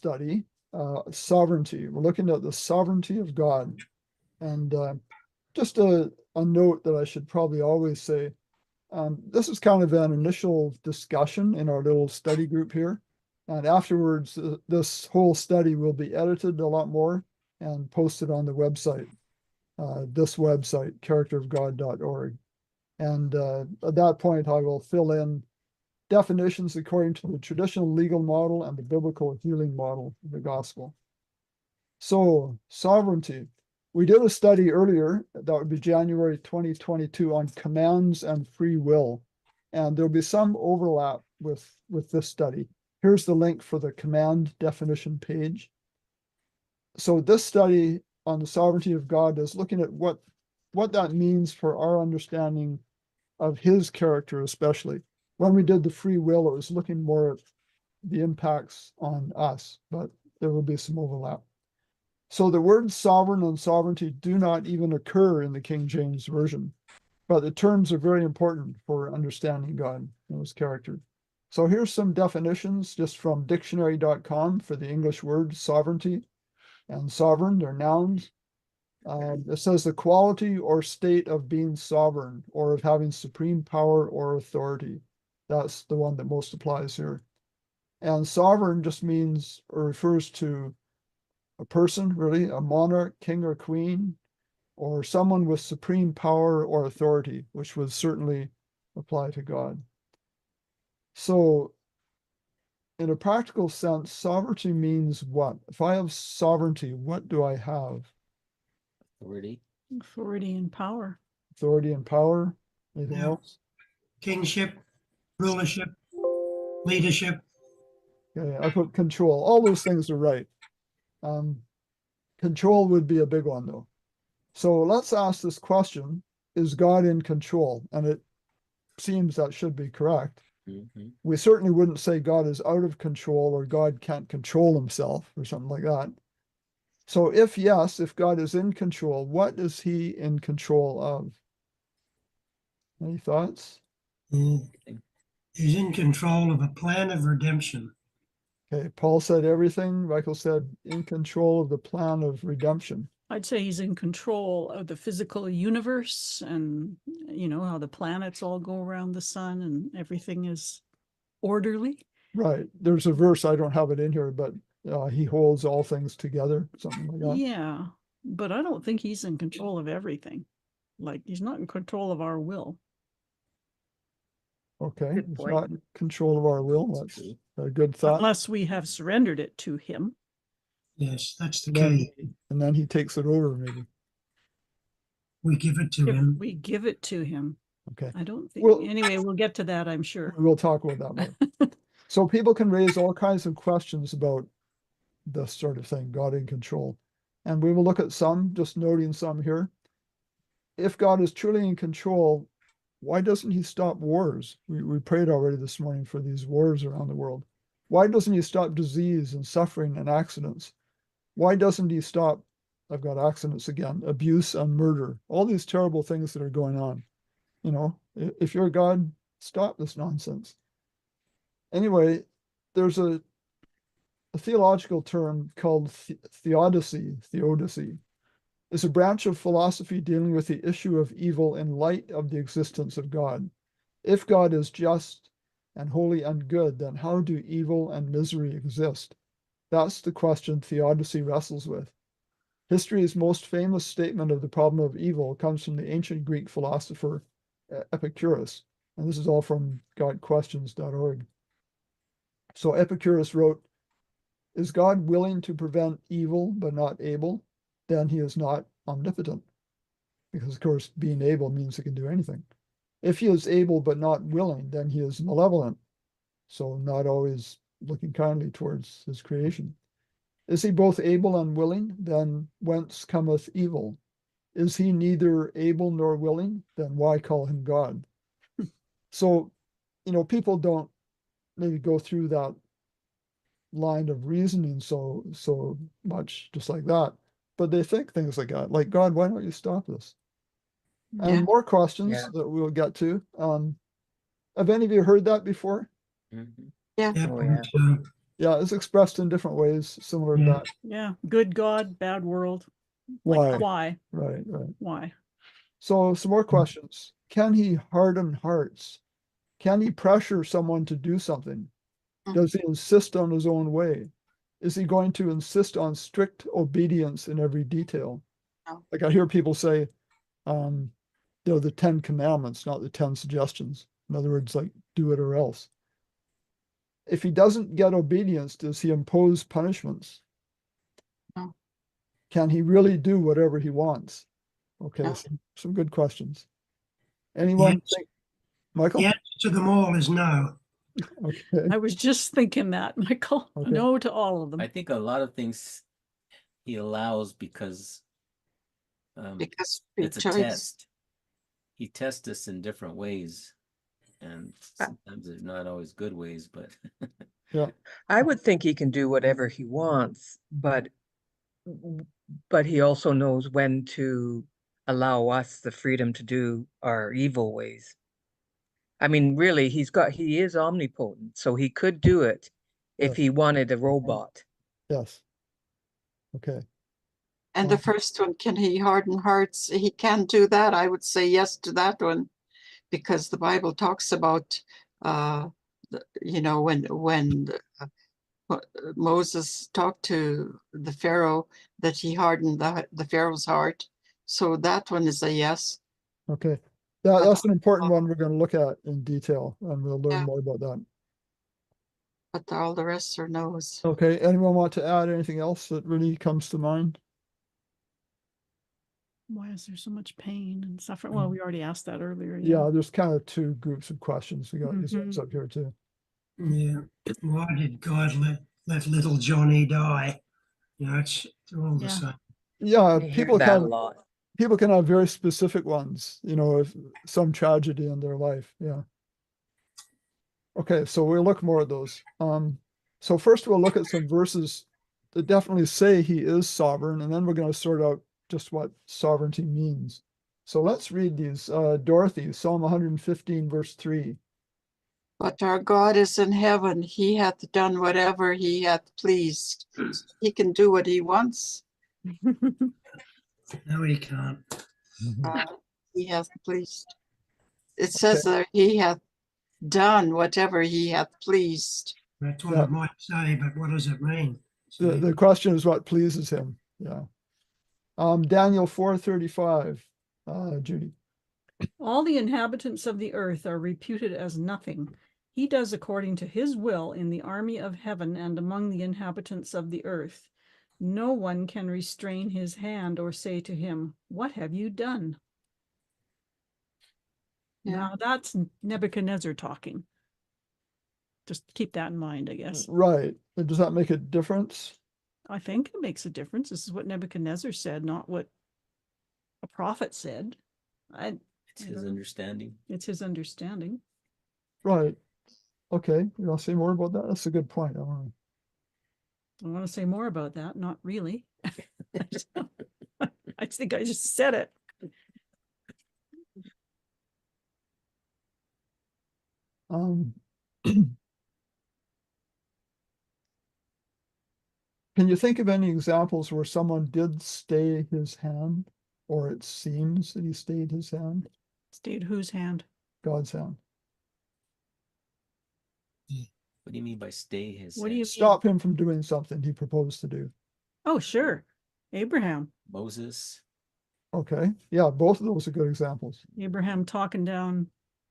study, sovereignty. We're looking at the sovereignty of God. And just a note that I should probably always say, this is kind of an initial discussion in our little study group here. And afterwards, this whole study will be edited a lot more and posted on the website, this website, characterofgod.org. And at that point, I will fill in definitions according to the traditional legal model and the biblical healing model of the gospel. So, sovereignty. We did a study earlier, that would be January 2022, on commands and free will. And there'll be some overlap with this study. Here's the link for the command definition page. So this study on the sovereignty of God is looking at what that means for our understanding of his character, especially. When we did the free will, it was looking more at the impacts on us, but there will be some overlap. So the words sovereign and sovereignty do not even occur in the King James Version, but the terms are very important for understanding God and his character. So here's some definitions just from dictionary.com for the English word sovereignty and sovereign. They're nouns. It says the quality or state of being sovereign or of having supreme power or authority. That's the one that most applies here. And sovereign just means or refers to a person, really, a monarch, king or queen, or someone with supreme power or authority, which would certainly apply to God. So in a practical sense, sovereignty means what? If I have sovereignty, what do I have? Authority. Authority and power. Authority and power. Anything else? Kingship, rulership, leadership. Okay, I put control. All those things are right. Control would be a big one, though. So let's ask this question: is God in control? And it seems that should be correct. Mm-hmm. We certainly wouldn't say God is out of control or God can't control himself or something like that. So if yes, if God is in control, what is he in control of? Any thoughts? He's in control of a plan of redemption. Okay, Paul said everything. Michael said in control of the plan of redemption. I'd say he's in control of the physical universe and, you know, how the planets all go around the sun and everything is orderly. Right. There's a verse, I don't have it in here, but he holds all things together, something like that. Yeah, but I don't think he's in control of everything. Like, he's not in control of our will. Okay, Good it's point. not in control of our will. That's a good thought. Unless we have surrendered it to him. Yes, that's the And key. then he takes it over, maybe. We give it to If him. we give it to him. Okay. I don't think, Well- anyway, we'll get to that, I'm sure. We'll talk about that more. So people can raise all kinds of questions about this sort of thing, God in control. And we will look at some, just noting some here. If God is truly in control, why doesn't he stop wars? We prayed already this morning for these wars around the world. Why doesn't he stop disease and suffering and accidents? Why doesn't he stop, I've got accidents again, abuse and murder, all these terrible things that are going on? You know, if you're God, stop this nonsense. Anyway, there's a theological term called Theodicy. It's a branch of philosophy dealing with the issue of evil in light of the existence of God. If God is just and holy and good, then how do evil and misery exist? That's the question Theodicy wrestles with. History's most famous statement of the problem of evil comes from the ancient Greek philosopher Epicurus. And this is all from godquestions.org. So Epicurus wrote, is God willing to prevent evil but not able? Then he is not omnipotent. Because, of course, being able means he can do anything. If he is able but not willing, then he is malevolent. So not always looking kindly towards his creation. Is he both able and willing? Then whence cometh evil? Is he neither able nor willing? Then why call him God? So, you know, people don't maybe go through that line of reasoning so much just like that, but they think things like that, like, God, why don't you stop this? And more questions that we'll get to. Have any of you heard that before? Mm-hmm. Yeah. Yeah, Oh, yeah. Yeah, it's expressed in different ways, similar to Yeah. that. Yeah, good God, bad world. Like, Why? why? Right. Why? So some more questions. Can he harden hearts? Can he pressure someone to do something? Does he insist on his own way? Is he going to insist on strict obedience in every detail? No. Like I hear people say, the 10 commandments, not the 10 suggestions. In other words, like do it or else. If he doesn't get obedience, does he impose punishments? No. Can he really do whatever he wants? Okay, No. some good questions. Anyone Yes. think, Michael? The answer to them all is no. Okay. I was just thinking that, Michael. Okay. No to all of them. I think a lot of things he allows because Because free it's a choice. test. He tests us in different ways, and sometimes they're not always good ways, but Yeah. I would think he can do whatever he wants, but he also knows when to allow us the freedom to do our evil ways. I mean, really, he is omnipotent, so he could do it if Yes. he wanted a robot. Yes. Okay. And the first one, can he harden hearts? He can do that. I would say yes to that one, because the Bible talks about, when Moses talked to the Pharaoh, that he hardened the Pharaoh's heart. So that one is a yes. Okay. That's an important one we're going to look at in detail, and we'll learn Yeah. more about that. But all the rest are no's. Okay. Anyone want to add anything else that really comes to mind? Why is there so much pain and suffering? Well, we already asked that earlier. Yeah, there's kind of two groups of questions. We got these ones Mhm. up here too. Yeah. Why did God let little Johnny die? It's all the Yeah. same. Yeah, I hear that a lot. people can have very specific ones, if some tragedy in their life. Yeah. Okay, so we'll look more at those. So first we'll look at some verses that definitely say he is sovereign, and then we're going to sort out just what sovereignty means. So let's read these. Dorothy, Psalm 115, verse 3. But our God is in heaven. He hath done whatever he hath pleased. He can do what he wants. No, he can't. He hath pleased. It says that he hath done whatever he hath pleased. That's what Yeah. it might say, but what does it mean? The question is what pleases him. Yeah. Daniel 4:35, Judy. All the inhabitants of the earth are reputed as nothing. He does according to his will in the army of heaven and among the inhabitants of the earth. No one can restrain his hand or say to him, "What have you done?" Yeah. Now that's Nebuchadnezzar talking. Just keep that in mind, I guess. Right. Does that make a difference? I think it makes a difference. This is what Nebuchadnezzar said, not what a prophet said. it's his understanding. It's his understanding. Right. Okay. You want to say more about that? That's a good point. I want to say more about that. Not really. I think I just said it. Can you think of any examples where someone did stay his hand, or it seems that he stayed his hand? Stayed whose hand? God's hand. What do you mean by stay his What do hand? you Stop him from doing something he proposed to do. Oh, sure. Abraham. Moses? Okay. Yeah, both of those are good examples. Abraham talking down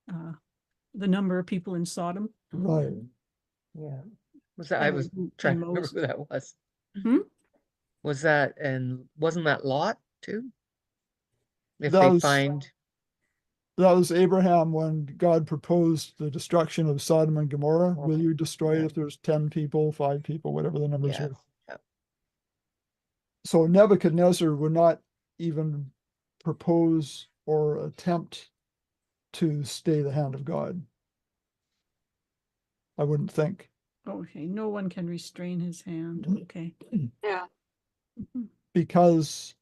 the number of people in Sodom. Right. Yeah. I was trying to remember who that was. Hmm? Wasn't that Lot too? If That they was- find That was Abraham when God proposed the destruction of Sodom and Gomorrah. Will Okay. you destroy it Yeah. if there's 10 people, 5 people, whatever the numbers Yeah. were? Yeah. So Nebuchadnezzar would not even propose or attempt to stay the hand of God. I wouldn't think. Okay, no one can restrain his hand. Okay. Yeah. Mhm. Because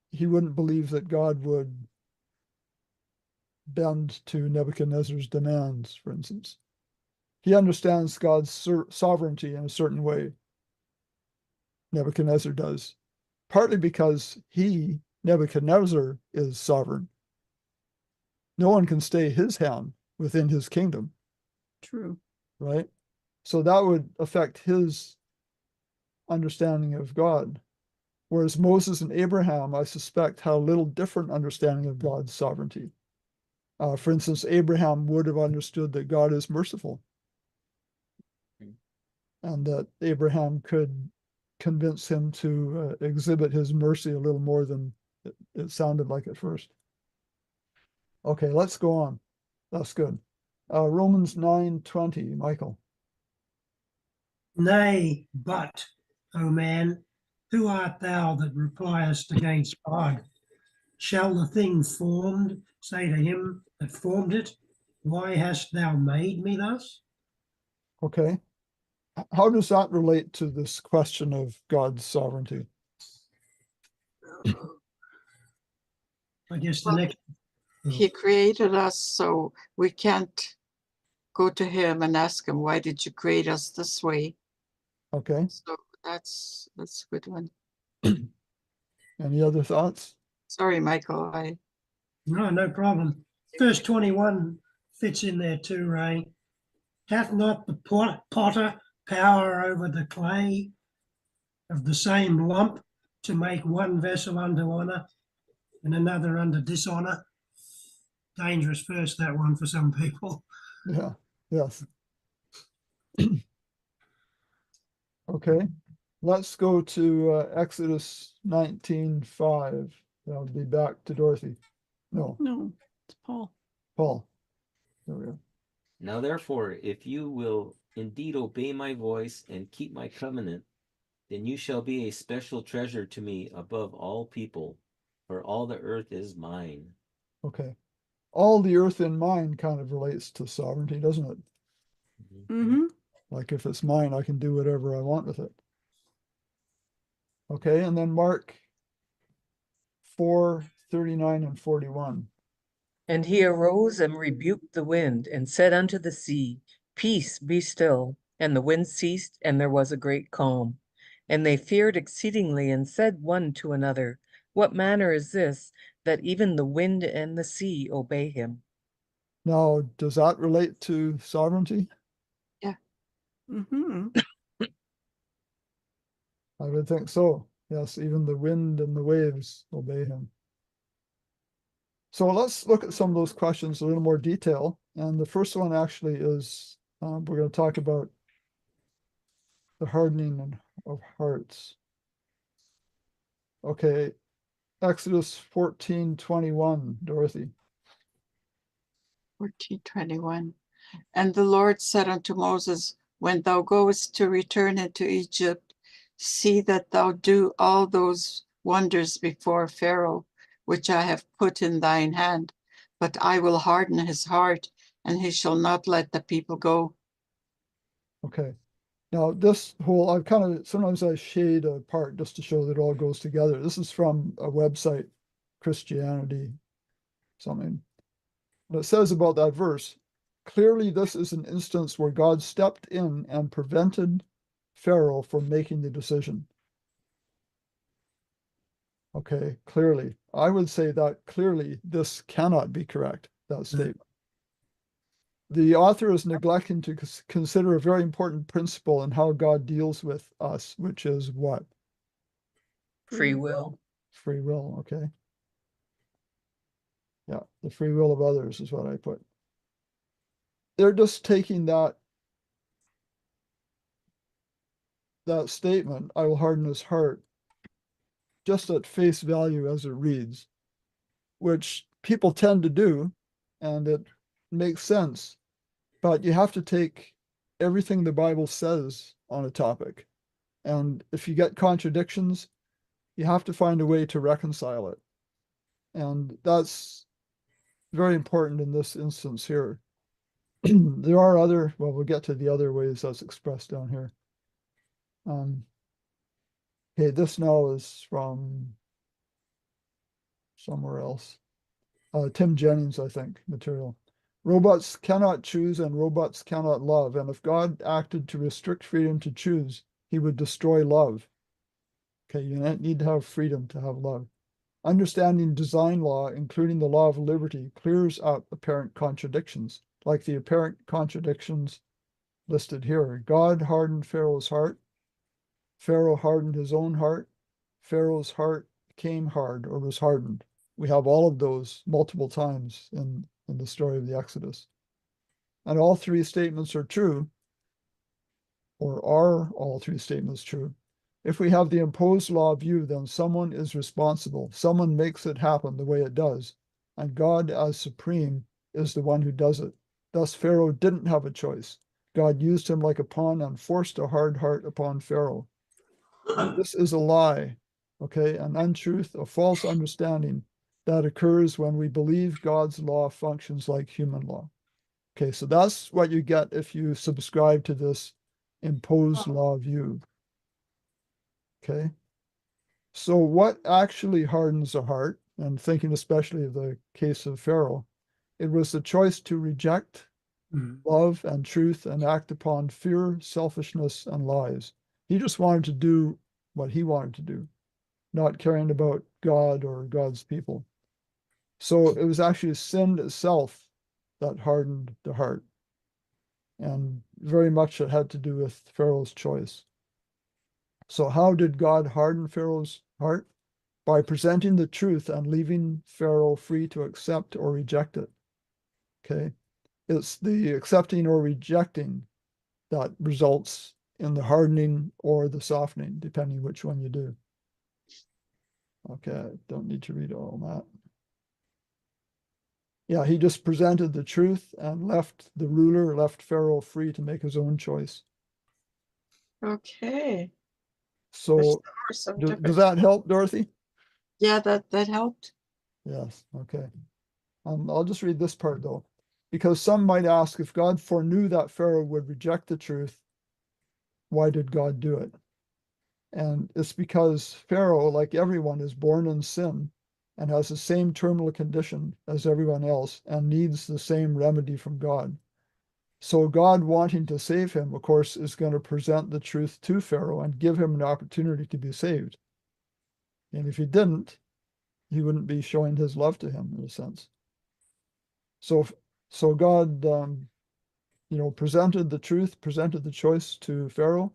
he wouldn't believe that God would bend to Nebuchadnezzar's demands, for instance. he understands God's sovereignty in a certain way. Nebuchadnezzar does, partly because Nebuchadnezzar, is sovereign. No one can stay his hand within his kingdom, True. right? So that would affect his understanding of God. Whereas Moses and Abraham, I suspect, had a little different understanding of God's sovereignty. For instance, Abraham would have understood that God is merciful, and that Abraham could convince him to exhibit his mercy a little more than it sounded like at first. Okay, let's go on. That's good. Romans 9:20, Michael. Nay, but, O man, who art thou that repliest against God? Shall the thing formed say to him that formed it, why hast thou made me thus? Okay. How does that relate to this question of God's sovereignty? I guess the Well, next. He created us, so we can't go to him and ask him, why did you create us this way? Okay. So that's a good one. Any other thoughts? Sorry, Michael. No problem. Verse 21 fits in there too, Ray. Hath not the potter power over the clay of the same lump to make one vessel unto honor and another unto dishonor? Dangerous verse, that one, for some people. Yeah. Yes. Okay. Let's go to Exodus 19:5. I'll be back to Dorothy. No, No, it's Paul. Paul. There we go. Now therefore, if you will indeed obey my voice and keep my covenant, then you shall be a special treasure to me above all people, for all the earth is mine. Okay. All the earth in mine kind of relates to sovereignty, doesn't it? Mm-hmm. Like if it's mine, I can do whatever I want with it. Okay, and then Mark 4:39 and 41. And he arose and rebuked the wind, and said unto the sea, Peace, be still. And the wind ceased, and there was a great calm. And they feared exceedingly, and said one to another, What manner is this, that even the wind and the sea obey him? Now, does that relate to sovereignty? Mm-hmm. I would think so. Yes, even the wind and the waves obey him. So let's look at some of those questions in a little more detail. And the first one actually is, we're going to talk about the hardening of hearts. Okay, Exodus 14:21, Dorothy. 14:21. And the Lord said unto Moses, when thou goest to return into Egypt, see that thou do all those wonders before Pharaoh, which I have put in thine hand, but I will harden his heart, and he shall not let the people go. Okay. Now this whole, I've kind of, sometimes I shade a part just to show that it all goes together. This is from a website, Christianity something. And it says about that verse, clearly this is an instance where God stepped in and prevented Pharaoh from making the decision. Okay, clearly. I would say that clearly this cannot be correct, that statement. The author is neglecting to consider a very important principle in how God deals with us, which is what? Free will. Free will, okay. Yeah, the free will of others is what I put. They're just taking that statement, I will harden his heart, just at face value as it reads, which people tend to do, and it makes sense. But you have to take everything the Bible says on a topic. And if you get contradictions, you have to find a way to reconcile it. And that's very important in this instance here. There are other, well, we'll get to the other ways that's expressed down here. Okay, this now is from somewhere else. Tim Jennings, I think, material. Robots cannot choose and robots cannot love. And if God acted to restrict freedom to choose, he would destroy love. Okay, you need to have freedom to have love. Understanding design law, including the law of liberty, clears up apparent contradictions, like the apparent contradictions listed here. God hardened Pharaoh's heart. Pharaoh hardened his own heart. Pharaoh's heart became hard or was hardened. We have all of those multiple times in the story of the Exodus. And all three statements are true, or are all three statements true? If we have the imposed law of you, then someone is responsible. Someone makes it happen the way it does. And God, as supreme, is the one who does it. Thus, Pharaoh didn't have a choice. God used him like a pawn and forced a hard heart upon Pharaoh. This is a lie, okay, an untruth, a false understanding that occurs when we believe God's law functions like human law. Okay, so that's what you get if you subscribe to this imposed law of you. Okay, so what actually hardens a heart, and thinking especially of the case of Pharaoh, it was the choice to reject love and truth and act upon fear, selfishness, and lies. He just wanted to do what he wanted to do, not caring about God or God's people. So it was actually sin itself that hardened the heart. And very much it had to do with Pharaoh's choice. So how did God harden Pharaoh's heart? By presenting the truth and leaving Pharaoh free to accept or reject it. Okay. It's the accepting or rejecting that results in the hardening or the softening, depending which one you do. Okay, I don't need to read all that. Yeah, he just presented the truth and left Pharaoh free to make his own choice. Okay. So There are some does different- that help, Dorothy? Yeah, that helped. Yes, okay. I'll just read this part though, because some might ask, if God foreknew that Pharaoh would reject the truth, why did God do it? And it's because Pharaoh, like everyone, is born in sin and has the same terminal condition as everyone else and needs the same remedy from God. So God, wanting to save him, of course, is going to present the truth to Pharaoh and give him an opportunity to be saved. And if he didn't, he wouldn't be showing his love to him in a sense. So God, presented the truth, presented the choice to Pharaoh.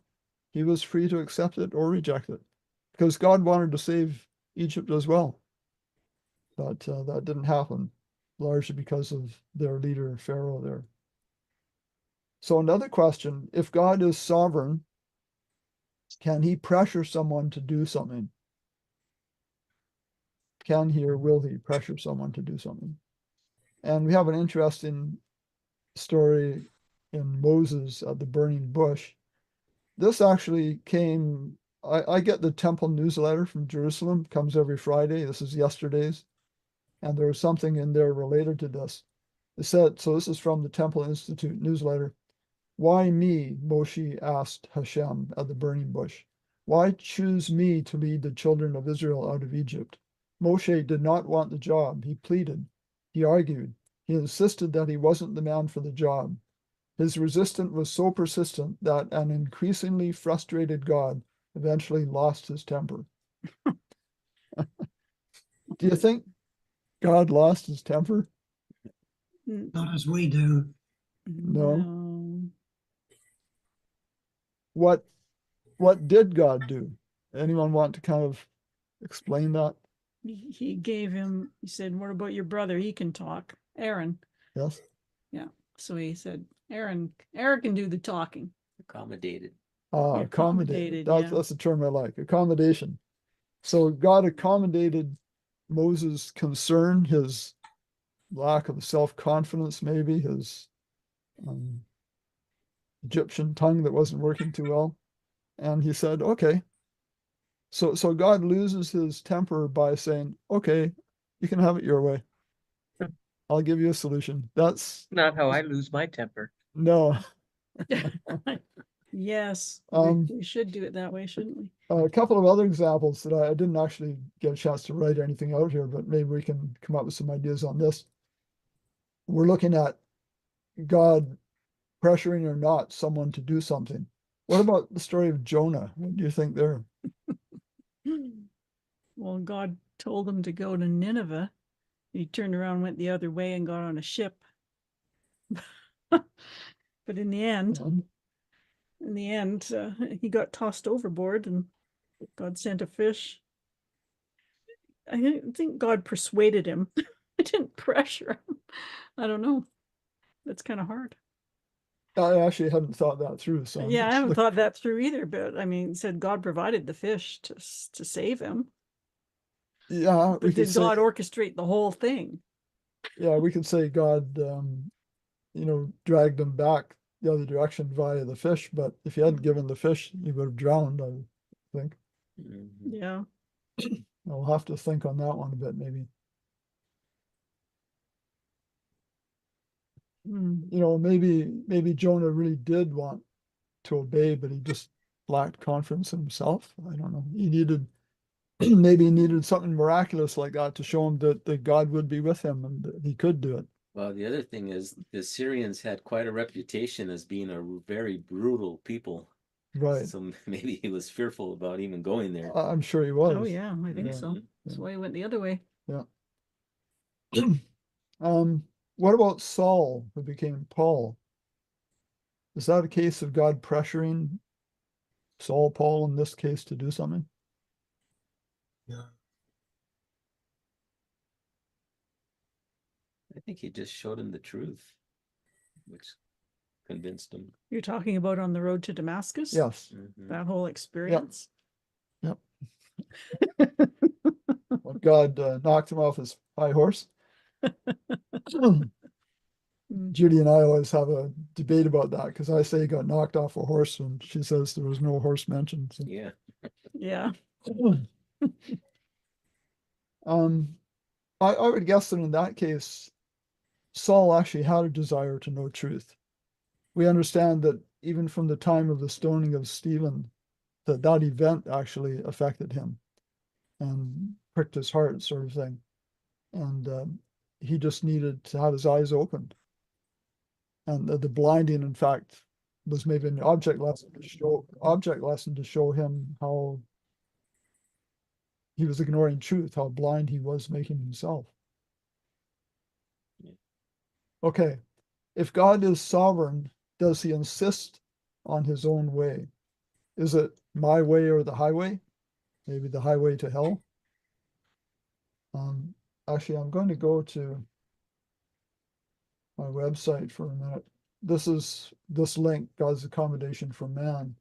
He was free to accept it or reject it, because God wanted to save Egypt as well. But that didn't happen, largely because of their leader, Pharaoh there. So another question, if God is sovereign, can he pressure someone to do something? Can he or will he pressure someone to do something? And we have an interesting story in Moses at the burning bush. This actually came, I get the temple newsletter from Jerusalem, comes every Friday. This is yesterday's. And there was something in there related to this. It said, so this is from the Temple Institute newsletter. Why me? Moshe asked Hashem at the burning bush. Why choose me to lead the children of Israel out of Egypt? Moshe did not want the job. He pleaded. He argued. He insisted that he wasn't the man for the job. His resistance was so persistent that an increasingly frustrated God eventually lost his temper. Do you think God lost his temper? Not as we do. No. What did God do? Anyone want to kind of explain that? He gave him, he said, what about your brother? He can talk. Aaron. Yes. Yeah. So he said, Aaron can do the talking. Accommodated. Accommodated. Yeah. That's the term I like. Accommodation. So God accommodated Moses' concern, his lack of self-confidence, maybe his Egyptian tongue that wasn't working too well. And he said, okay. So God loses his temper by saying, okay, you can have it your way. I'll give you a solution. That's Not how I lose my temper. no. Yes. Um, we should do it that way, shouldn't we? A couple of other examples that I didn't actually get a chance to write anything out here, but maybe we can come up with some ideas on this. We're looking at God pressuring or not someone to do something. What about the story of Jonah? What do you think there? Well, God told him to go to Nineveh. He turned around, went the other way, and got on a ship. But in the end, he got tossed overboard, and God sent a fish. I think God persuaded him. I didn't pressure him. I don't know. That's kind of hard. I actually hadn't thought that through. So Yeah, I haven't thought that through either. But I mean, it said God provided the fish to save him. Yeah, But did God orchestrate the whole thing? Yeah, we could say God, dragged him back the other direction via the fish. But if he hadn't given the fish, he would have drowned, I think. Mhm. Yeah. I'll have to think on that one a bit, maybe. Maybe Jonah really did want to obey, but he just lacked confidence in himself. I don't know. Maybe he needed something miraculous like that to show him that God would be with him and that he could do it. Well, the other thing is the Syrians had quite a reputation as being a very brutal people. Right. So maybe he was fearful about even going there. I'm sure he was. Oh yeah, I think Yeah. so. That's why he went the other way. Yeah. What about Saul, who became Paul? Is that a case of God pressuring Paul in this case to do something? Yeah. I think he just showed him the truth, which convinced him. You're talking about on the road to Damascus? Yes. Mhm. That whole experience? Yep. Well, God knocked him off his high horse. Judy and I always have a debate about that because I say he got knocked off a horse and she says there was no horse mentioned. So. Yeah. Yeah. I would guess that in that case, Saul actually had a desire to know truth. We understand that even from the time of the stoning of Stephen, that event actually affected him and pricked his heart, sort of thing. And he just needed to have his eyes opened. And the blinding, in fact, was maybe an object lesson to show him how he was ignoring truth, how blind he was making himself. Yeah. Okay, if God is sovereign, does he insist on his own way? Is it my way or the highway? Maybe the highway to hell? Actually, I'm going to go to my website for a minute. This is this link, God's Accommodation for Man.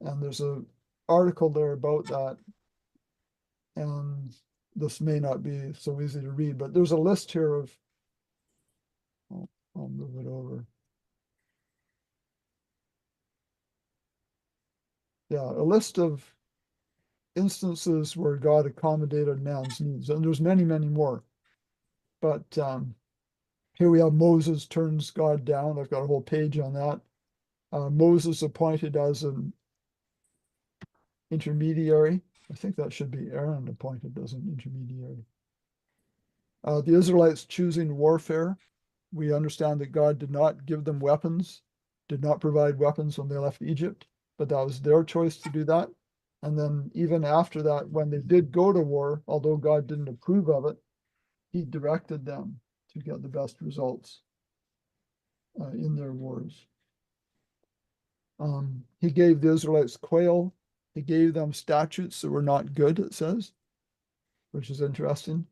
And there's an article there about that. And this may not be so easy to read, but there's a list here of, I'll move it over. Yeah, a list of instances where God accommodated man's needs. And there's many, many more. But here we have Moses turns God down. I've got a whole page on that. Moses appointed as an intermediary. I think that should be Aaron appointed as an intermediary. The Israelites choosing warfare. We understand that God did not give them weapons, did not provide weapons when they left Egypt, but that was their choice to do that. And then even after that, when they did go to war, although God didn't approve of it, he directed them to get the best results in their wars. He gave the Israelites quail. He gave them statutes that were not good, it says, which is interesting.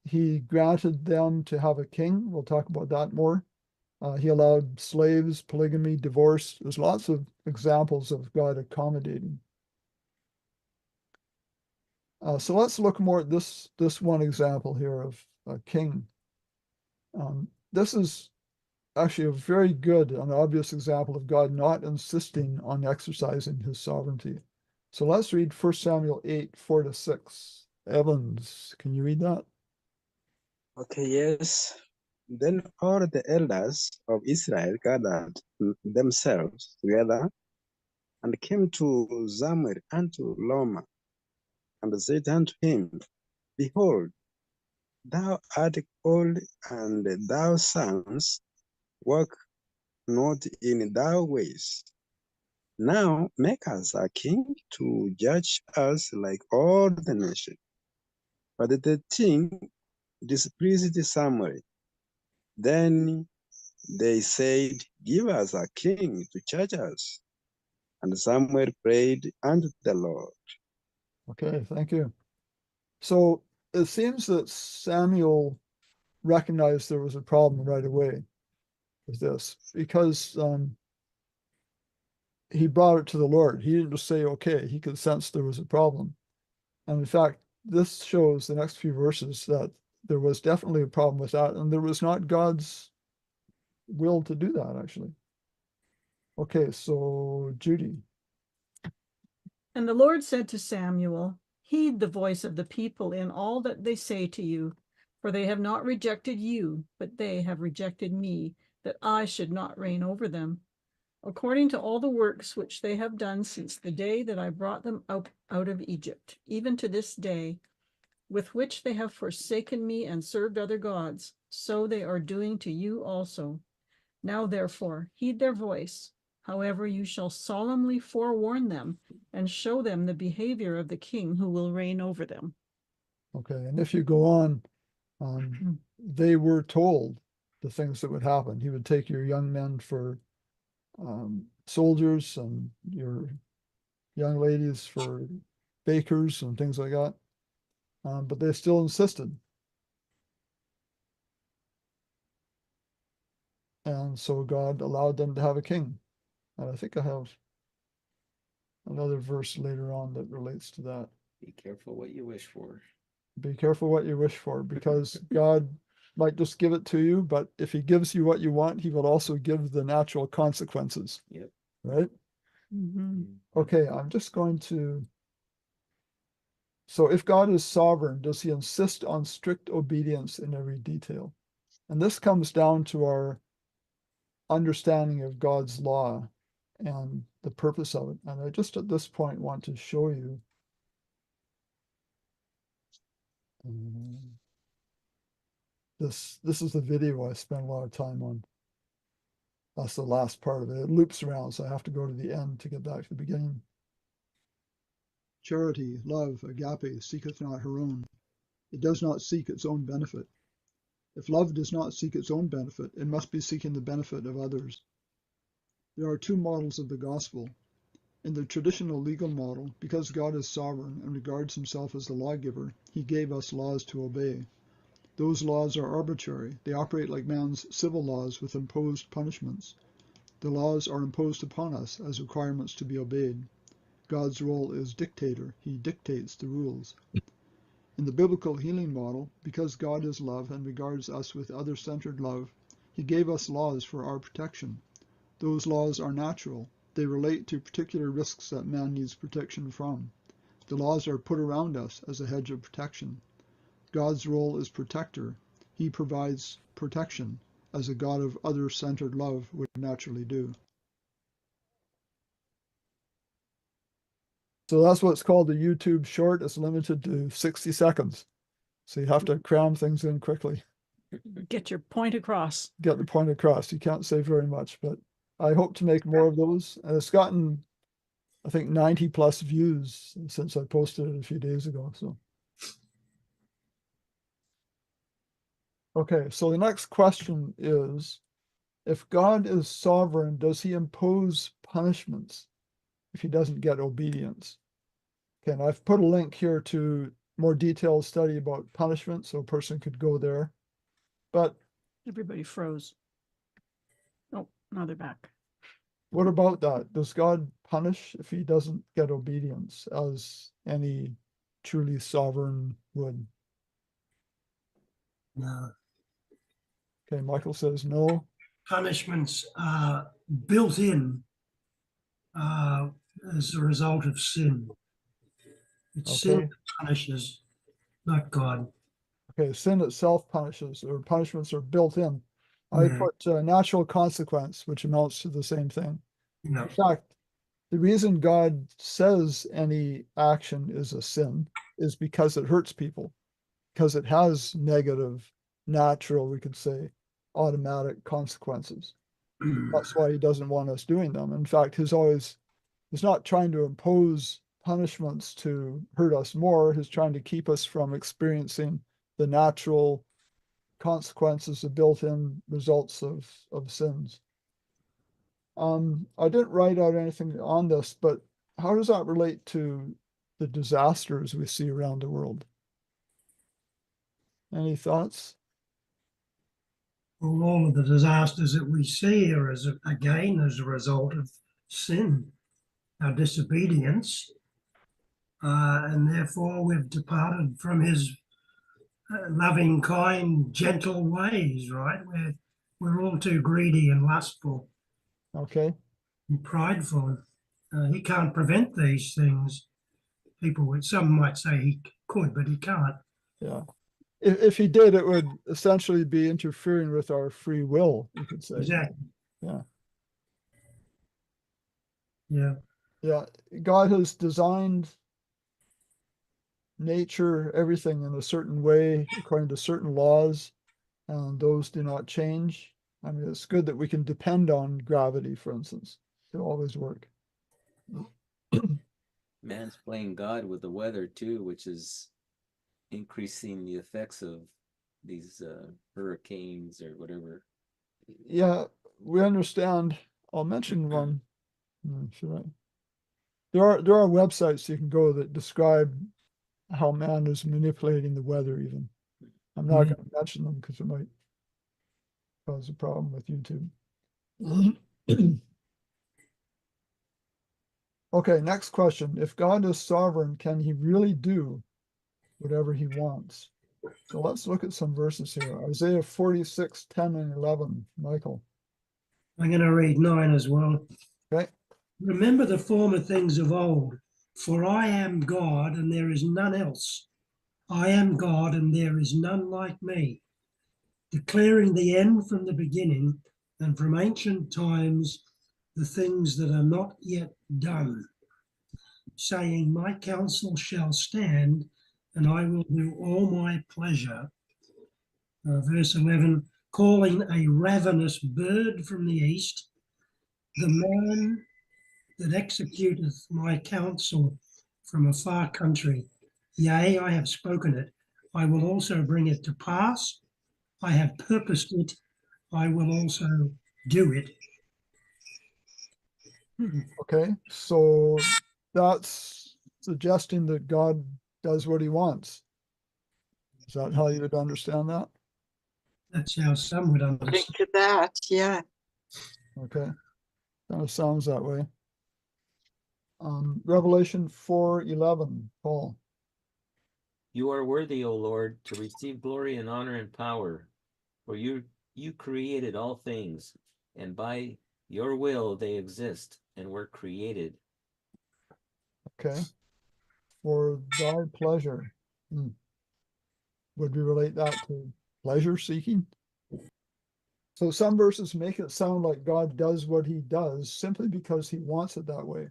He granted them to have a king. We'll talk about that more. He allowed slaves, polygamy, divorce. There's lots of examples of God accommodating. So let's look more at this one example here of a king. This is actually a very good and obvious example of God not insisting on exercising his sovereignty. So let's read 1 Samuel 8, 4-6. Evans, can you read that? Okay, yes. Then all the elders of Israel gathered themselves together and came to Samuel unto Loma, and said unto him, Behold, thou art old, and thy sons walk not in thy ways. Now make us a king to judge us like all the nations. But the king displeased Samuel. Then they said, give us a king to judge us. And Samuel prayed unto the Lord. Okay, thank you. So it seems that Samuel recognized there was a problem right away with this because he brought it to the Lord. He didn't just say, okay, he could sense there was a problem. And in fact, this shows the next few verses that there was definitely a problem with that, and there was not God's will to do that, actually. Okay, so Judy. And the Lord said to Samuel, heed the voice of the people in all that they say to you, for they have not rejected you, but they have rejected me, that I should not reign over them. According to all the works which they have done since the day that I brought them out of Egypt, even to this day, with which they have forsaken me and served other gods, so they are doing to you also. Now therefore, heed their voice. However, you shall solemnly forewarn them and show them the behavior of the king who will reign over them. Okay, and if you go on, they were told the things that would happen. He would take your young men for soldiers and your young ladies for bakers and things like that. But they still insisted. And so God allowed them to have a king. And I think I have another verse later on that relates to that. Be careful what you wish for. Be careful what you wish for, because God might just give it to you, but if he gives you what you want, he will also give the natural consequences. Yep. Right? Okay, I'm just going to. So if God is sovereign, does he insist on strict obedience in every detail? And this comes down to our understanding of God's law and the purpose of it. And I just at this point want to show you this is the video I spent a lot of time on. That's the last part of it. It loops around, so I have to go to the end to get back to the beginning. Charity, love, agape, seeketh not her own. It does not seek its own benefit. If love does not seek its own benefit, it must be seeking the benefit of others. There are two models of the gospel. In the traditional legal model, because God is sovereign and regards himself as the lawgiver, he gave us laws to obey. Those laws are arbitrary. They operate like man's civil laws with imposed punishments. The laws are imposed upon us as requirements to be obeyed. God's role is dictator. He dictates the rules. In the biblical healing model, because God is love and regards us with other-centered love, he gave us laws for our protection. Those laws are natural. They relate to particular risks that man needs protection from. The laws are put around us as a hedge of protection. God's role is protector. He provides protection, as a God of other-centered love would naturally do. So that's what's called a YouTube short. It's limited to 60 seconds. So you have to cram things in quickly. Get your point across. Get the point across. You can't say very much, but I hope to make more of those. And it's gotten, I think, 90 plus views since I posted it a few days ago. So. Okay, so the next question is, if God is sovereign, does he impose punishments if he doesn't get obedience? Okay, and I've put a link here to more detailed study about punishment, so a person could go there. But Everybody froze. Oh, now they're back. what about that? Does God punish if he doesn't get obedience, as any truly sovereign would? No. Okay, Michael says no. Punishments are built in as a result of sin. It's sin Okay. that punishes, not God. Okay, sin itself punishes, or punishments are built in. I Yeah. put natural consequence, which amounts to the same thing. No. In fact, the reason God says any action is a sin is because it hurts people, because it has negative, natural, we could say, automatic consequences. That's why he doesn't want us doing them. In fact, he's not trying to impose punishments to hurt us more. He's trying to keep us from experiencing the natural consequences, the built-in results of sins. I didn't write out anything on this, but how does that relate to the disasters we see around the world? Any thoughts? Well, all of the disasters that we see are again as a result of sin, our disobedience, and therefore we've departed from his loving, kind, gentle ways, right? We're all too greedy and lustful Okay. and prideful. He can't prevent these things. Some might say he could, but he can't. Yeah. If he did, it would essentially be interfering with our free will, you could say. Exactly. Yeah. Yeah. Yeah. God has designed nature, everything in a certain way, according to certain laws, and those do not change. I mean, it's good that we can depend on gravity, for instance, to always work. Man's playing God with the weather too, which is increasing the effects of these hurricanes or whatever. Yeah, we understand. I'll mention one. Should I? There are websites you can go that describe how man is manipulating the weather even. I'm not going to mention them because it might cause a problem with YouTube. Okay, next question. If God is sovereign, can he really do whatever he wants? So let's look at some verses here. Isaiah 46, 10 and 11. Michael. I'm going to read 9 as well. Okay. Remember the former things of old, for I am God and there is none else. I am God and there is none like me, declaring the end from the beginning and from ancient times the things that are not yet done, saying, my counsel shall stand and I will do all my pleasure. Verse 11, calling a ravenous bird from the east, the man that executeth my counsel from a far country. Yea, I have spoken it. I will also bring it to pass. I have purposed it. I will also do it. Okay. So that's suggesting that God does what he wants. Is that how you would understand that? That's how some would According understand. to that, yeah. Okay. Kind of sounds that way. Revelation 4:11, Paul. You are worthy, O Lord, to receive glory and honor and power, for you created all things, and by your will they exist and were created. Okay. For thy pleasure. Would we relate that to pleasure seeking? So some verses make it sound like God does what he does simply because he wants it that way.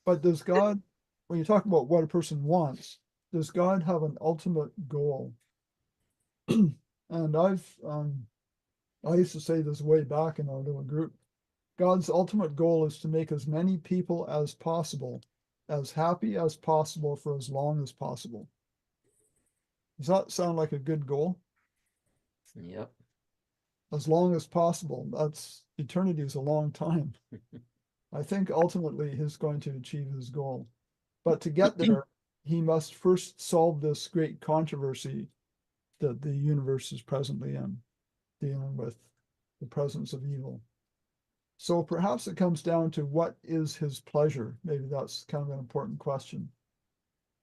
But does God, when you talk about what a person wants, does God have an ultimate goal? And I used to say this way back in our little group. God's ultimate goal is to make as many people as possible, as happy as possible for as long as possible. Does that sound like a good goal? Yep. As long as possible. That's eternity is a long time. I think ultimately he's going to achieve his goal. But to get there, he must first solve this great controversy that the universe is presently in, dealing with the presence of evil. So perhaps it comes down to what is his pleasure? Maybe that's kind of an important question.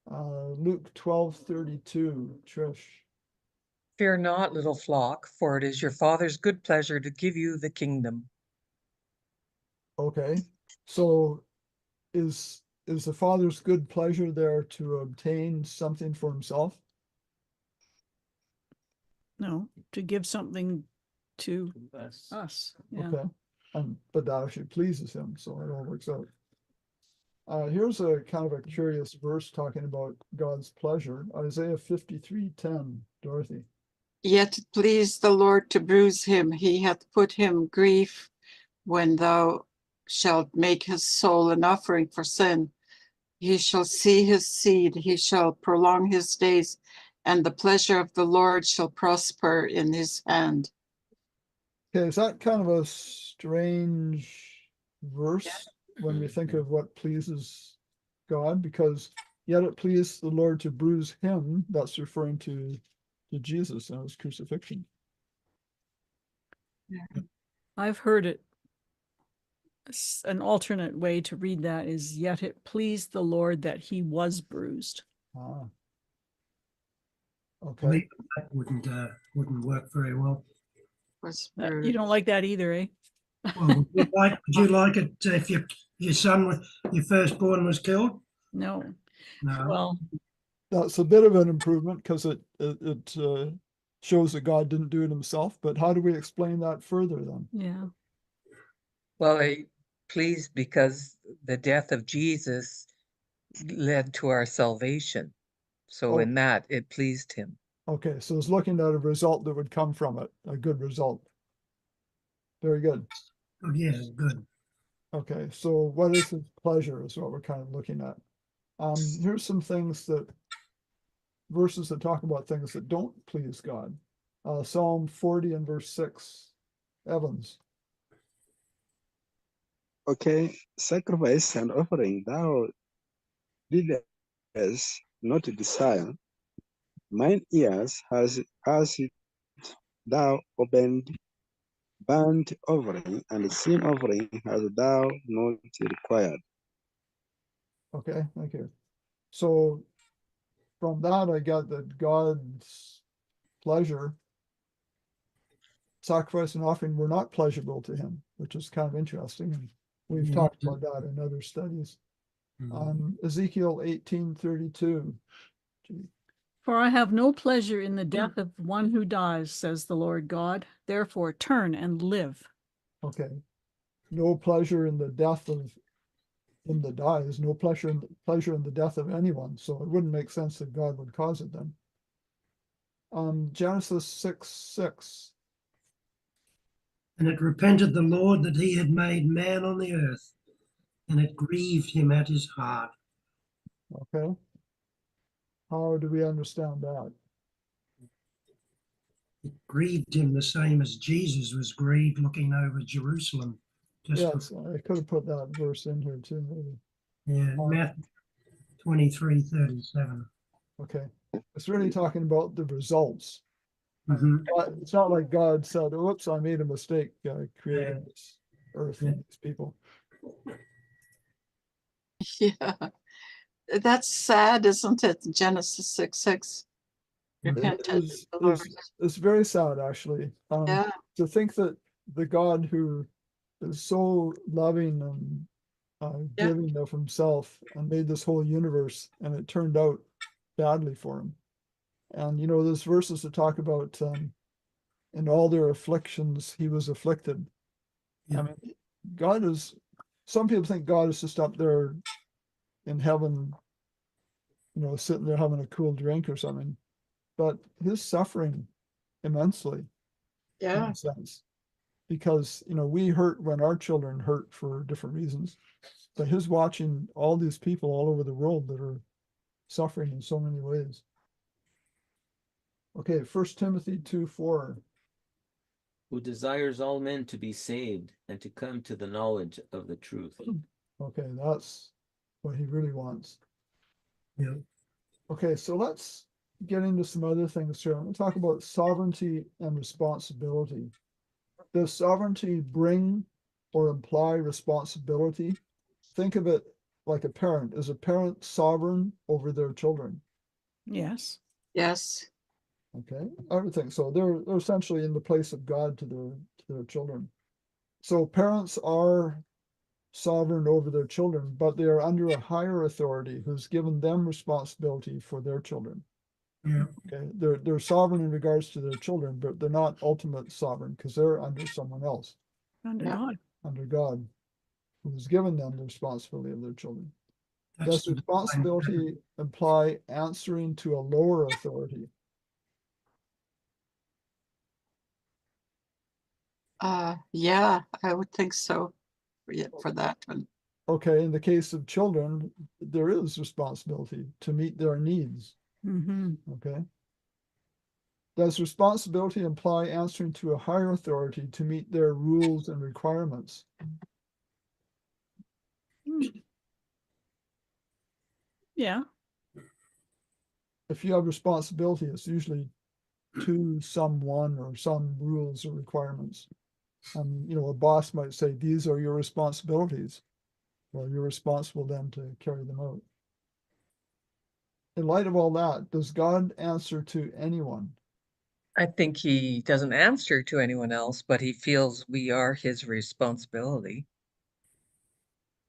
Luke 12:32, Trish. Fear not, little flock, for it is your Father's good pleasure to give you the kingdom. Okay, so is the Father's good pleasure there to obtain something for himself? No, to give something to Us. us. Yeah. Okay, but that actually pleases him, so it all works out. Here's a kind of a curious verse talking about God's pleasure. Isaiah 53:10, Dorothy. Yet it pleased the Lord to bruise him. He hath put him grief when thou shalt make his soul an offering for sin. He shall see his seed, he shall prolong his days, and the pleasure of the Lord shall prosper in his hand. Okay, is that kind of a strange verse when we think of what pleases God? Because yet it pleased the Lord to bruise him. That's referring to Jesus and his crucifixion. I've heard it. An alternate way to read that is, yet it pleased the Lord that he was bruised. Ah. I Okay. think that wouldn't work very well. Was You bruised. don't like that either, eh? Well, would you like it if your son was your firstborn was killed? No. No. Well, That's a bit of an improvement because it shows that God didn't do it himself. But how do we explain that further then? yeah. Well, pleased because the death of Jesus led to our salvation. So Oh. in that, it pleased him. Okay, so it's looking at a result that would come from it, a good result. Very good. Oh, yes, good. Okay, so what is his pleasure is what we're kind of looking at. Here's some things verses that talk about things that don't please God. Psalm 40 and verse 6. Evans. Okay, sacrifice and offering thou didst not desire. Mine ears has it thou opened. Burnt offering and sin offering hast thou not required. Okay, thank you. So from that, I got that God's pleasure, sacrifice and offering were not pleasurable to him, which is kind of interesting. And we've Yeah. talked about that in other studies. Ezekiel 18:32. For I have no pleasure in the death of one who dies, says the Lord God. Therefore turn and live. Okay. No pleasure in the death of him that dies, no pleasure in the death of anyone. So it wouldn't make sense that God would cause it then. Genesis 6:6. And it repented the Lord that he had made man on the earth, and it grieved him at his heart. Okay. How do we understand that? It grieved him the same as Jesus was grieved looking over Jerusalem. Yes, I could have put that verse in here too, maybe. Yeah, Matthew 23:37. Okay. It's really talking about the results. Mhm. It's not like God said, "Oops, I made a mistake creating Yeah. this earth Yeah. and these people." Yeah. That's sad, isn't it? Genesis 6:6. It Repented is, the Lord. it's very sad, actually. Yeah. To think that the God who is so loving and Yeah. giving of himself and made this whole universe, and it turned out badly for him. And there's verses that talk about in all their afflictions he was afflicted. Yeah. I mean, God is. Some people think God is just up there in heaven, sitting there having a cool drink or something. But his suffering immensely, in Yeah. a sense, because we hurt when our children hurt for different reasons. But his watching all these people all over the world that are suffering in so many ways. Okay, 1 Timothy 2:4. Who desires all men to be saved and to come to the knowledge of the truth. Okay, that's what he really wants. Yeah. Okay, so let's get into some other things here. I'm going to talk about sovereignty and responsibility. Does sovereignty bring or imply responsibility? Think of it like a parent. Is a parent sovereign over their children? Yes. Yes. Okay, I would think so. They're essentially in the place of God to their children. So parents are sovereign over their children, but they are under a higher authority who's given them responsibility for their children. Yeah. Okay, they're sovereign in regards to their children, but they're not ultimate sovereign because they're under someone else, Under Yeah. God. under God, who's given them the responsibility of their children. That's Does responsibility imply answering to a lower authority? Yeah, I would think so. Yeah, for that one. Okay, in the case of children, there is responsibility to meet their needs. Mm-hmm. Okay. Does responsibility imply answering to a higher authority to meet their rules and requirements? Yeah. If you have responsibility, it's usually to someone or some rules or requirements. You know, a boss might say, these are your responsibilities. Well, you're responsible then to carry them out. In light of all that, does God answer to anyone? I think he doesn't answer to anyone else, but he feels we are his responsibility.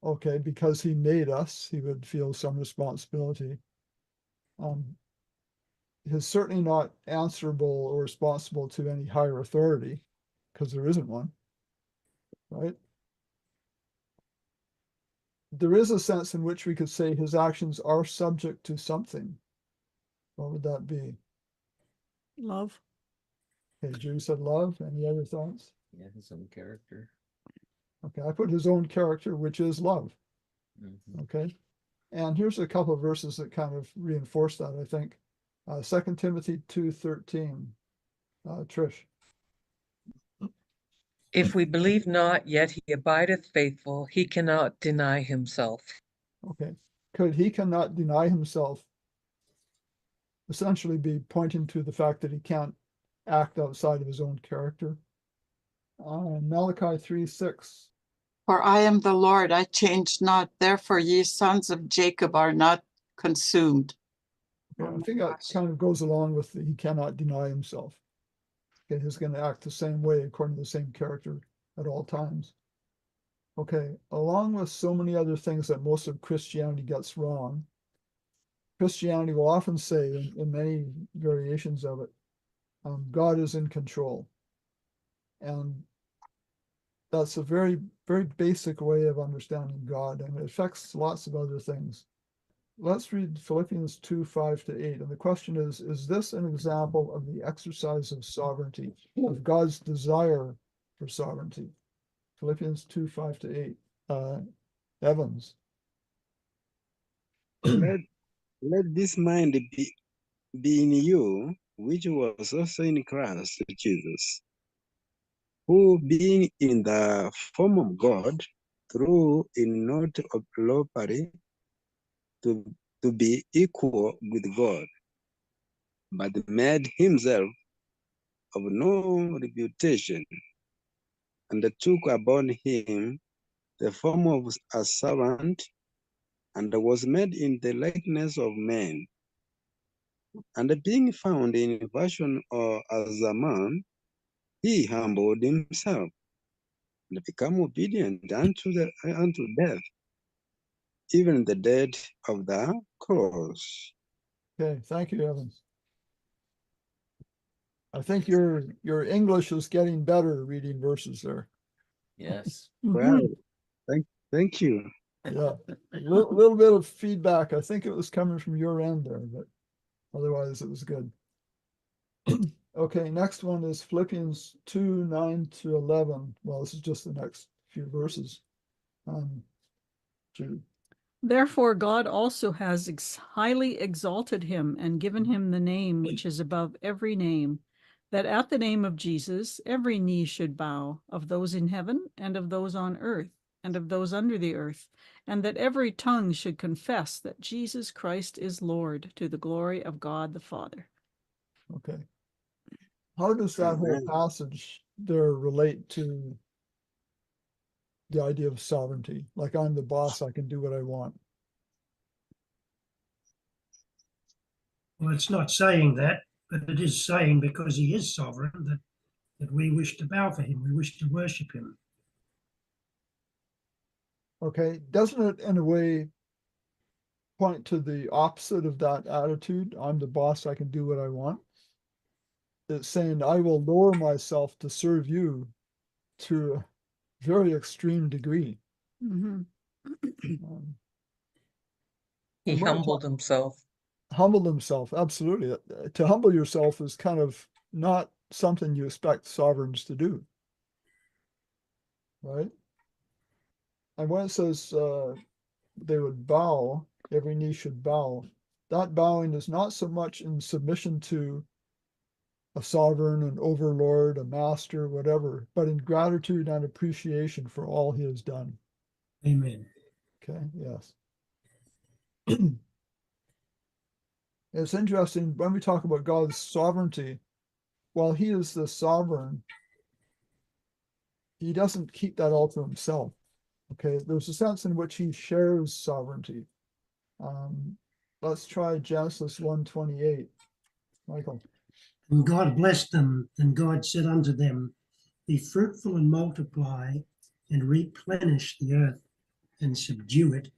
Okay, because he made us, he would feel some responsibility. He's certainly not answerable or responsible to any higher authority, because there isn't one, right? There is a sense in which we could say his actions are subject to something. What would that be? Love. Okay, Drew said love. Any other thoughts? Yeah, his own character. Okay, I put his own character, which is love. Mhm. Okay, and here's a couple of verses that kind of reinforce that, I think. 2 Timothy 2:13. Trish. If we believe not, yet he abideth faithful, he cannot deny himself. Okay, could he cannot deny himself essentially be pointing to the fact that he can't act outside of his own character? Malachi 3:6. For I am the Lord, I change not. Therefore, ye sons of Jacob are not consumed. Yeah, I think that kind of goes along with the he cannot deny himself. Okay, he's going to act the same way according to the same character at all times. Okay, along with so many other things that most of Christianity gets wrong, Christianity will often say, in many variations of it, God is in control. And that's a very, very basic way of understanding God, and it affects lots of other things. Let's read Philippians 2:5-8. And the question is this an example of the exercise of sovereignty, of God's desire for sovereignty? Philippians 2:5-8. Evans. Let, let this mind be in you, which was also in Christ Jesus, who being in the form of God, through in not of robbery to, to be equal with God, but made himself of no reputation, and took upon him the form of a servant, and was made in the likeness of men. And being found in fashion as a man, he humbled himself and became obedient unto death, even the death of the cross. Okay, thank you, Evans. I think your English is getting better reading verses there. Yes. Well, thank you. Yeah, a little bit of feedback. I think it was coming from your end there, but otherwise it was good. Okay, next one is Philippians 2:9-11. Well, this is just the next few verses. Jude. Therefore, God also has highly exalted him and given him the name which is above every name, that at the name of Jesus every knee should bow, of those in heaven and of those on earth and of those under the earth, and that every tongue should confess that Jesus Christ is Lord, to the glory of God the Father. Okay. How does that whole Amen. passage there relate to the idea of sovereignty? Like, I'm the boss, I can do what I want. Well, it's not saying that, but it is saying because he is sovereign that we wish to bow for him, we wish to worship him. Okay, doesn't it in a way point to the opposite of that attitude? I'm the boss, I can do what I want. It's saying I will lower myself to serve you to a very extreme degree. Mm-hmm. He And when it humbled himself. humbled himself, absolutely. To humble yourself is kind of not something you expect sovereigns to do. right? And when it says they would bow, every knee should bow, that bowing is not so much in submission to a sovereign, an overlord, a master, whatever, but in gratitude and appreciation for all he has done. Amen. Okay, yes. It's interesting when we talk about God's sovereignty, while he is the sovereign, he doesn't keep that all to himself. Okay, there's a sense in which he shares sovereignty. Let's try Genesis 1:28. Michael. And God blessed them, and God said unto them, be fruitful and multiply, and replenish the earth, and subdue it,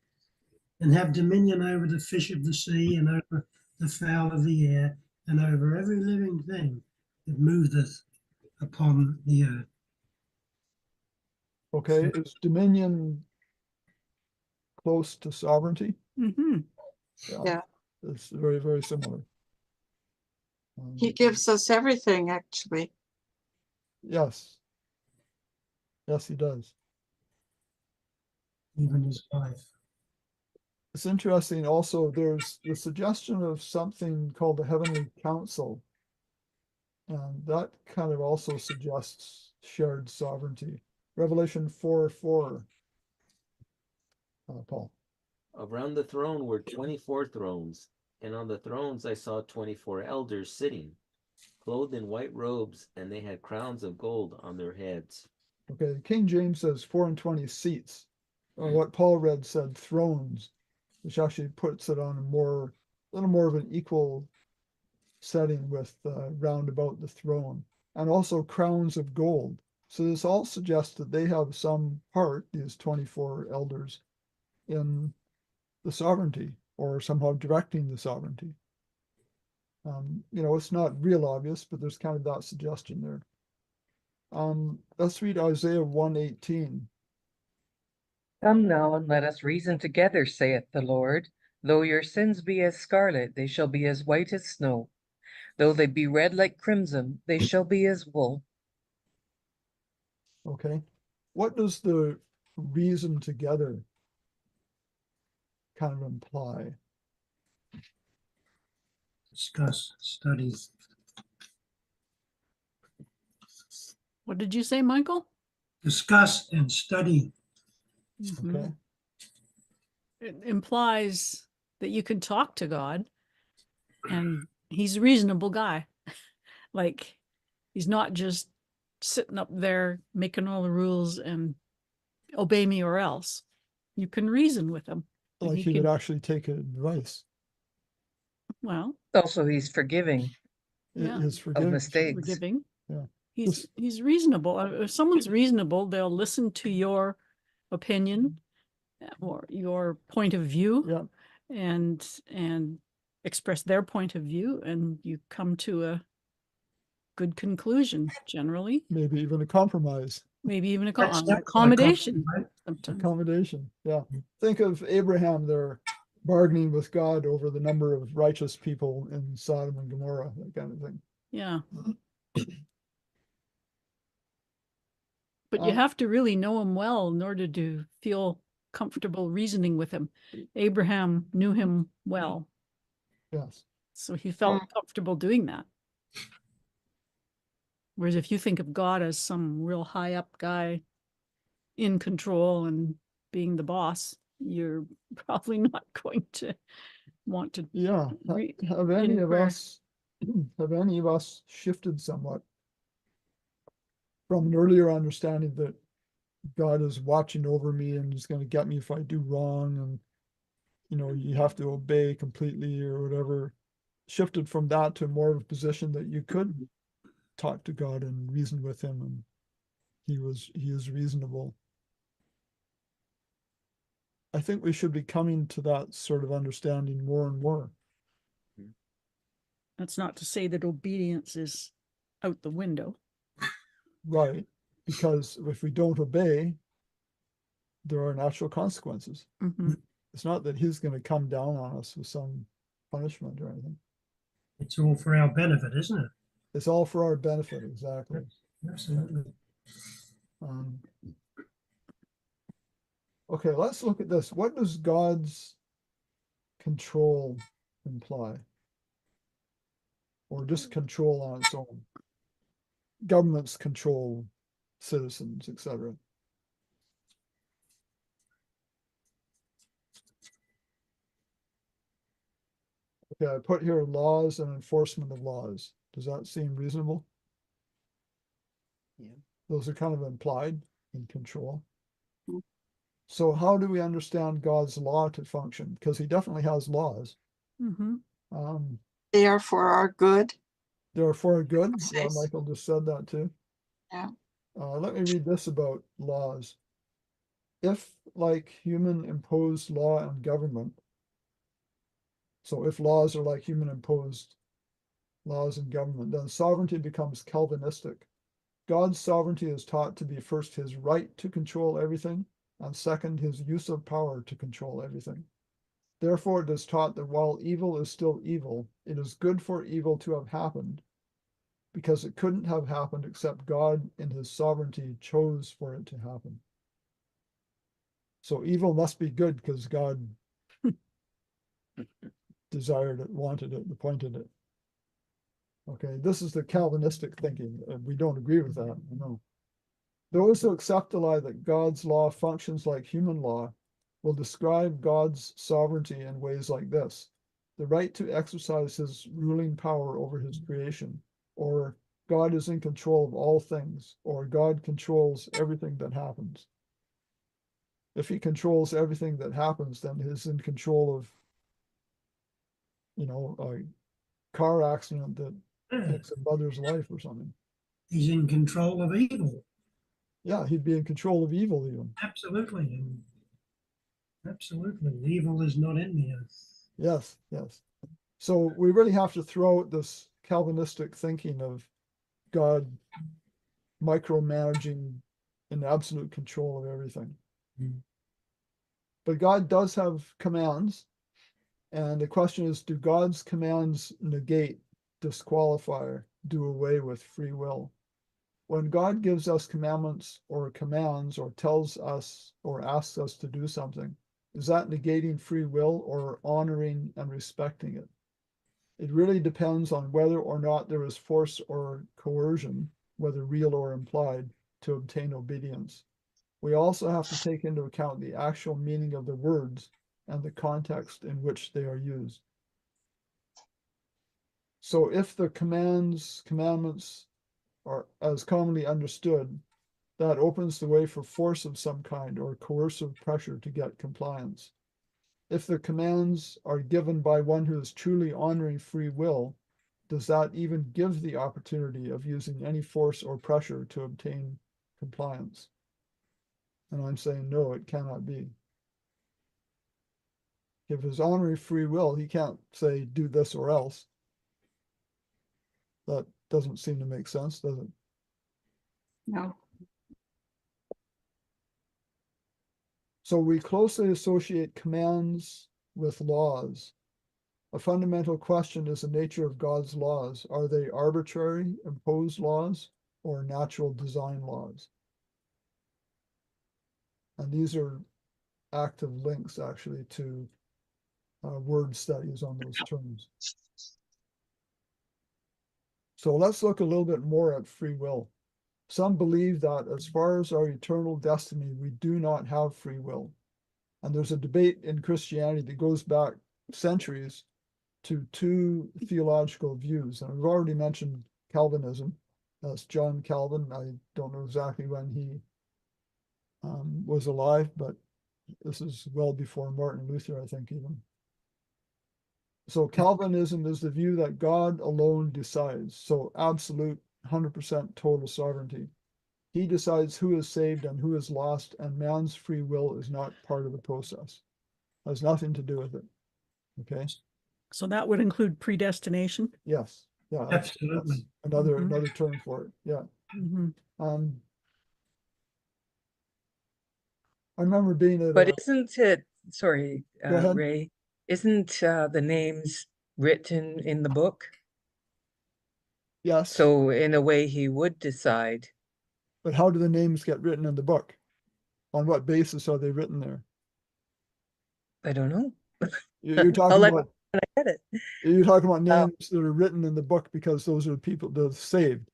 and have dominion over the fish of the sea, and over the fowl of the air, and over every living thing that moveth upon the earth. Okay, is dominion close to sovereignty? Mm-hmm. Yeah. It's very, very similar. He gives us everything, actually. Yes. Yes, he does. Even his life. It's interesting also, there's the suggestion of something called the Heavenly Council. And that kind of also suggests shared sovereignty. Revelation 4:4. Paul. Around the throne were 24 thrones, and on the thrones I saw 24 elders sitting, clothed in white robes, and they had crowns of gold on their heads. Okay, King James says 420 seats. What Paul read said thrones, which actually puts it on a little more of an equal setting with round about the throne, and also crowns of gold. So this all suggests that they have some part, these 24 elders, in the sovereignty or somehow directing the sovereignty. It's not real obvious, but there's kind of that suggestion there. Let's read Isaiah 1:18. Come now and let us reason together, saith the Lord. Though your sins be as scarlet, they shall be as white as snow. Though they be red like crimson, they shall be as wool. Okay. What does the reason together kind of imply? Discuss, study. What did you say, Michael? Discuss and study. Mhm. Okay. It implies that you can talk to God and he's a reasonable guy. Like, he's not just sitting up there making all the rules and obey me or else. You can reason with him. and Like he would actually take advice. Well, Also, he's forgiving yeah, His of forgiveness. mistakes. forgiving. Yeah. He's reasonable. If someone's reasonable, they'll listen to your opinion or your point of view Yeah. and express their point of view, and you come to a good conclusion generally. Maybe even a compromise. Maybe even That's an not accommodation. right? Sometimes. Accommodation. Yeah. Think of Abraham there bargaining with God over the number of righteous people in Sodom and Gomorrah, that kind of thing. Yeah. But you Um, have to really know him well in order to feel comfortable reasoning with him. Abraham knew him well, Yes. so he felt comfortable doing that. Whereas if you think of God as some real high up guy in control and being the boss, you're probably not going to want to. Yeah. Have any of us shifted somewhat from an earlier understanding that God is watching over me and is going to get me if I do wrong, and you have to obey completely or whatever, shifted from that to more of a position that you could talk to God and reason with him, and he is reasonable. I think we should be coming to that sort of understanding more and more. That's not to say that obedience is out the window. Right. Because if we don't obey, there are natural consequences. Mhm. It's not that he's going to come down on us with some punishment or anything. It's all for our benefit, isn't it? It's all for our benefit, exactly. Absolutely. Okay, let's look at this. What does God's control imply? Or just control on its own? Governments control citizens, etc. Okay, I put here laws and enforcement of laws. Does that seem reasonable? Yeah. Those are kind of implied in control. Mm. So how do we understand God's law to function? Because he definitely has laws. Mm-hmm. They are for our good. They're for good. Yeah, Yes. Michael just said that too. Yeah. Let me read this about laws. If, like human imposed law and government, so if laws are like human imposed laws and government, then sovereignty becomes Calvinistic. God's sovereignty is taught to be first his right to control everything, and second, his use of power to control everything. Therefore, it is taught that while evil is still evil, it is good for evil to have happened, because it couldn't have happened except God in his sovereignty chose for it to happen. So evil must be good because God desired it, wanted it, appointed it. Okay, this is the Calvinistic thinking. We don't agree with that, no. Those who accept the lie that God's law functions like human law will describe God's sovereignty in ways like this: the right to exercise his ruling power over his creation, or God is in control of all things, or God controls everything that happens. If he controls everything that happens, then he's in control of, a car accident that Yeah, takes a mother's life or something. he's in control of evil. Yeah, he'd be in control of evil even. Absolutely. Absolutely. Evil is not in the earth. Yes, yes. So we really have to throw out this Calvinistic thinking of God micromanaging in absolute control of everything. Mm. But God does have commands. And the question is, do God's commands negate, disqualify, do away with free will? When God gives us commandments or commands or tells us or asks us to do something, is that negating free will or honoring and respecting it? It really depends on whether or not there is force or coercion, whether real or implied, to obtain obedience. We also have to take into account the actual meaning of the words and the context in which they are used. So if the commandments are as commonly understood, that opens the way for force of some kind or coercive pressure to get compliance. If the commands are given by one who is truly honoring free will, does that even give the opportunity of using any force or pressure to obtain compliance? And I'm saying, no, it cannot be. If he's honoring free will, he can't say, do this or else. That doesn't seem to make sense, does it? No. So we closely associate commands with laws. A fundamental question is the nature of God's laws. Are they arbitrary, imposed laws, or natural design laws? And these are active links actually to word studies on those terms. So let's look a little bit more at free will. Some believe that as far as our eternal destiny, we do not have free will. And there's a debate in Christianity that goes back centuries to two theological views. And I've already mentioned Calvinism. That's John Calvin. I don't know exactly when he was alive, but this is well before Martin Luther, I think, even. So Calvinism is the view that God alone decides. So absolute 100% total sovereignty. He decides who is saved and who is lost, and man's free will is not part of the process. Has nothing to do with it. Okay. So that would include predestination. Yes. Yeah. Absolutely. That's another term for it. Yeah. Mm-hmm. I remember being at But isn't it, sorry, Go ahead. Ray, isn't the names written in the book? Yes. So in a way he would decide. But how do the names get written in the book? On what basis are they written there? I don't know. You're I'll talking let about when I get it. you're talking about names that are written in the book because those are the people that are saved,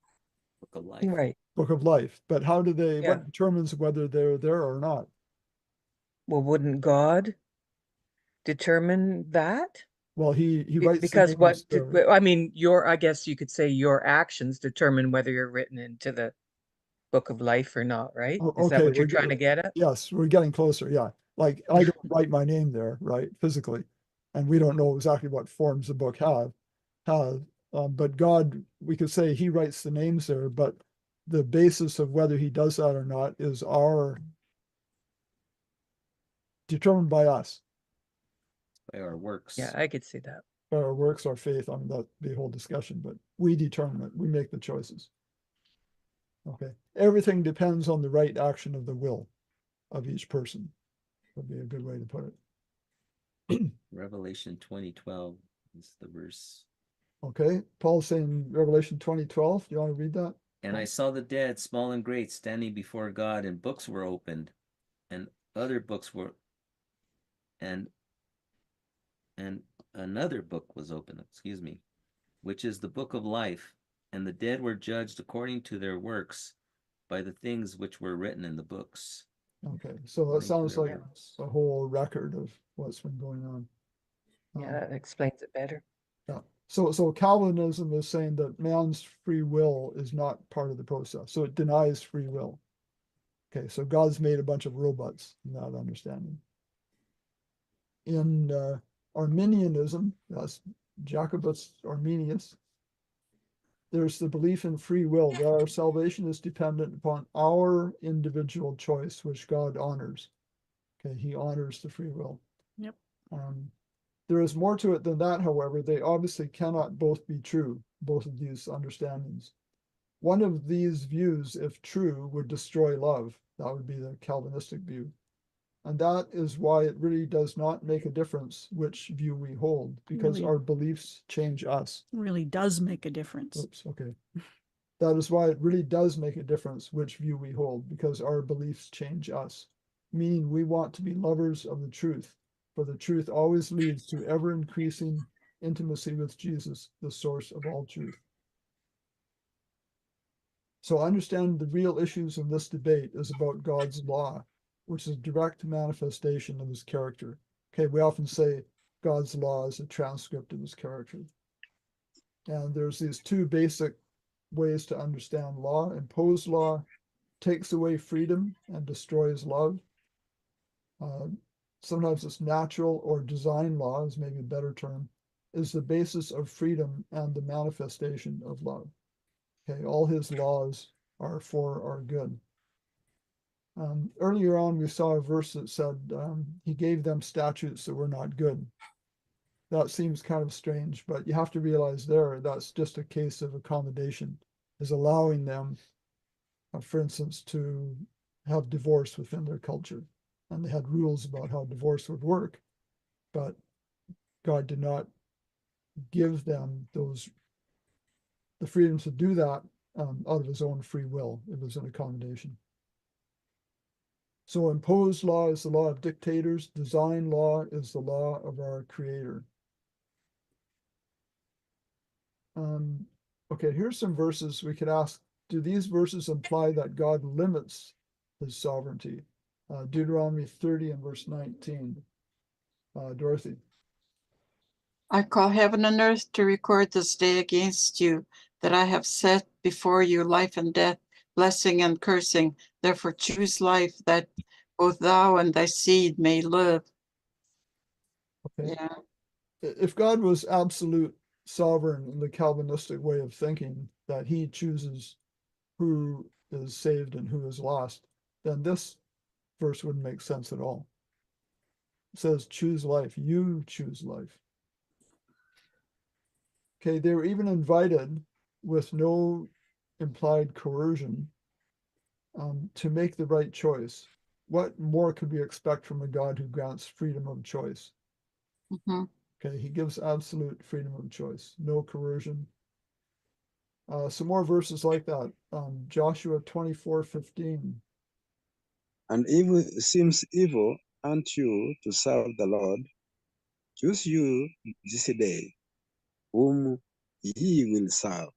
Book of life. Right. book of life. But how do they? Yeah. What determines whether they're there or not? Well, wouldn't God determine that? Well, he writes the Because names what did, there. I mean, I guess you could say your actions determine whether you're written into the book of life or not, right? Oh, Is that okay, what you're trying to get at? yes, we're getting closer. Yeah, like I don't write my name there, right, physically, and we don't know exactly what forms the book have. But God, we could say He writes the names there, but the basis of whether He does that or not is determined by us, By our works. Yeah, I could see that. by our works, our faith. I mean, that's the whole discussion, but we determine it. We make the choices. Okay, everything depends on the right action of the will of each person. Would be a good way to put it. Revelation 20:12 is the verse. Okay, Paul's saying Revelation 20:12. Do you want to read that? And I saw the dead, small and great, standing before God, and books were opened, and other books were, and another book was opened, excuse me, which is the book of life, and the dead were judged according to their works by the things which were written in the books. Okay, so that According to sounds their like works. a whole record of what's been going on. Yeah, that explains it better. Yeah. So Calvinism is saying that man's free will is not part of the process. So it denies free will. Okay, so God's made a bunch of robots in that understanding. In Arminianism, that's Jacobus Arminius, there's the belief in free will, that our salvation is dependent upon our individual choice, which God honors. Okay, He honors the free will. Yep. There is more to it than that, however. They obviously cannot both be true, both of these understandings. One of these views, if true, would destroy love. That would be the Calvinistic view. And that is why it really does not make a difference which view we hold, because Really? our beliefs change us. Really does make a difference. Oops, okay. That is why it really does make a difference which view we hold, because our beliefs change us. Meaning we want to be lovers of the truth, for the truth always leads to ever increasing intimacy with Jesus, the source of all truth. So understand the real issues in this debate is about God's law, which is a direct manifestation of His character. Okay, we often say God's law is a transcript of His character. And there's these two basic ways to understand law. Imposed law takes away freedom and destroys love. Sometimes it's natural or design law, is maybe a better term, is the basis of freedom and the manifestation of love. Okay, all His laws are for our good. Earlier on, we saw a verse that said He gave them statutes that were not good. That seems kind of strange, but you have to realize that's just a case of accommodation, is allowing them, for instance, to have divorce within their culture. And they had rules about how divorce would work, but God did not give them the freedom to do that out of His own free will. It was an accommodation. So imposed law is the law of dictators. Design law is the law of our Creator. Okay, here's some verses we could ask. Do these verses imply that God limits His sovereignty? Deuteronomy 30 and verse 19. Dorothy. I call heaven and earth to record this day against you, that I have set before you life and death, blessing and cursing. Therefore choose life, that both thou and thy seed may live. Okay. Yeah. If God was absolute sovereign in the Calvinistic way of thinking, that He chooses who is saved and who is lost, then this verse wouldn't make sense at all. It says, choose life. You choose life. Okay, they were even invited with no implied coercion to make the right choice. What more could we expect from a God who grants freedom of choice? Mm-hmm. Okay, He gives absolute freedom of choice, no coercion. Some more verses like that. Joshua 24:15. And if it seems evil unto you to serve the Lord, choose you this day whom ye will serve,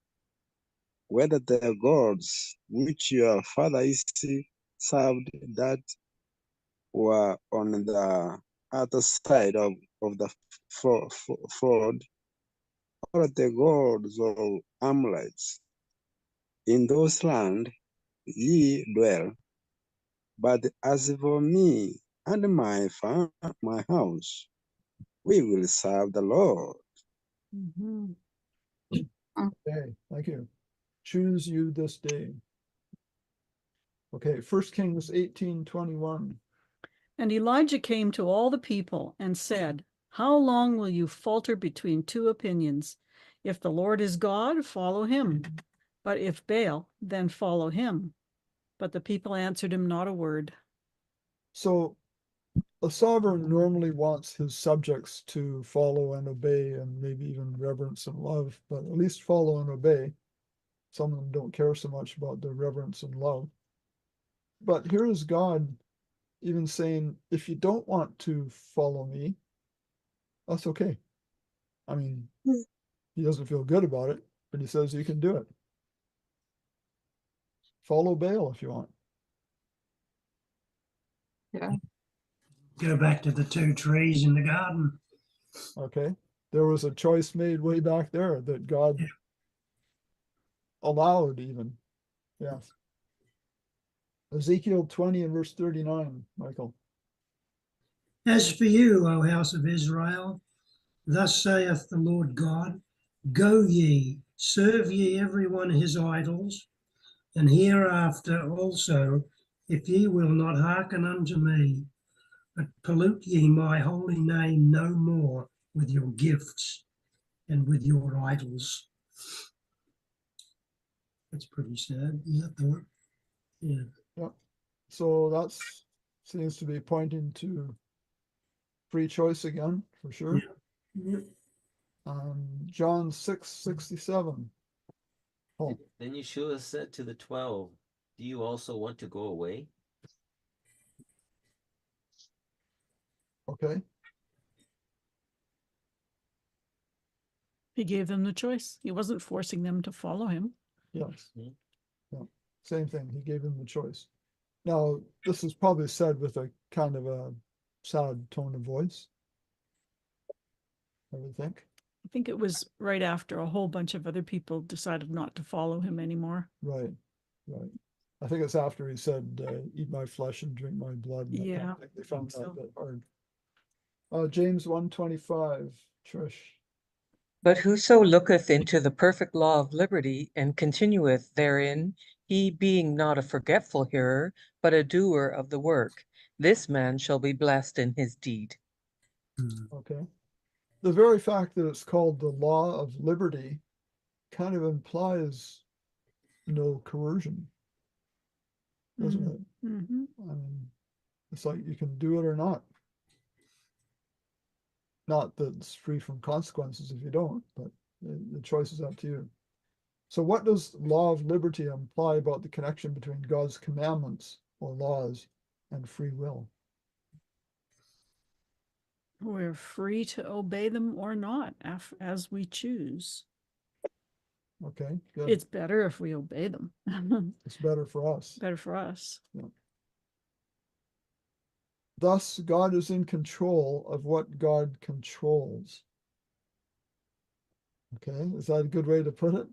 whether the gods which your fathers served that were on the other side of the ford, or the gods of Amorites. In those lands ye dwell. But as for me and my house, we will serve the Lord. Mhm. Okay, thank you. Choose you this day. Okay, 1 Kings 18:21. And Elijah came to all the people and said, how long will you falter between two opinions? If the Lord is God, follow him. But if Baal, then follow him. But the people answered him not a word. So a sovereign normally wants his subjects to follow and obey and maybe even reverence and love, but at least follow and obey. Some of them don't care so much about the reverence and love. But here is God even saying, if you don't want to follow me, that's okay. I mean, he doesn't feel good about it, but he says you can do it. Follow Baal if you want. Yeah. Go back to the two trees in the garden. Okay. There was a choice made way back there that God Yeah. allowed even. Yes. Ezekiel 20 and verse 39, Michael. As for you, O house of Israel, thus saith the Lord God, go ye, serve ye every one his idols, and hereafter also, if ye will not hearken unto me, but pollute ye my holy name no more with your gifts and with your idols. That's pretty sad. Is that the one? Yeah. Yep. So that's seems to be pointing to free choice again, for sure. Yeah. John 6:67. Oh, Then Yeshua said to the 12, do you also want to go away? okay. He gave them the choice. He wasn't forcing them to follow him. Yes. Mhm. Yeah. Same thing. He gave him the choice. Now, this is probably said with a kind of a sad tone of voice, I would think. I think it was right after a whole bunch of other people decided not to follow him anymore. Right. Right. I think it's after he said, eat my flesh and drink my blood. And that kind Yeah, of thing. They found that so. a bit hard. James 1:25, Trish. But whoso looketh into the perfect law of liberty and continueth therein, he being not a forgetful hearer, but a doer of the work, this man shall be blessed in his deed. Okay. The very fact that it's called the law of liberty kind of implies no coercion, doesn't it? Mhm. I mean, it's like you can do it or not. Not that it's free from consequences if you don't, but the choice is up to you. So what does law of liberty imply about the connection between God's commandments or laws and free will? We're free to obey them or not as we choose. Okay, good. It's better if we obey them. It's better for us. Better for us. Thus, God is in control of what God controls. Okay, is that a good way to put it?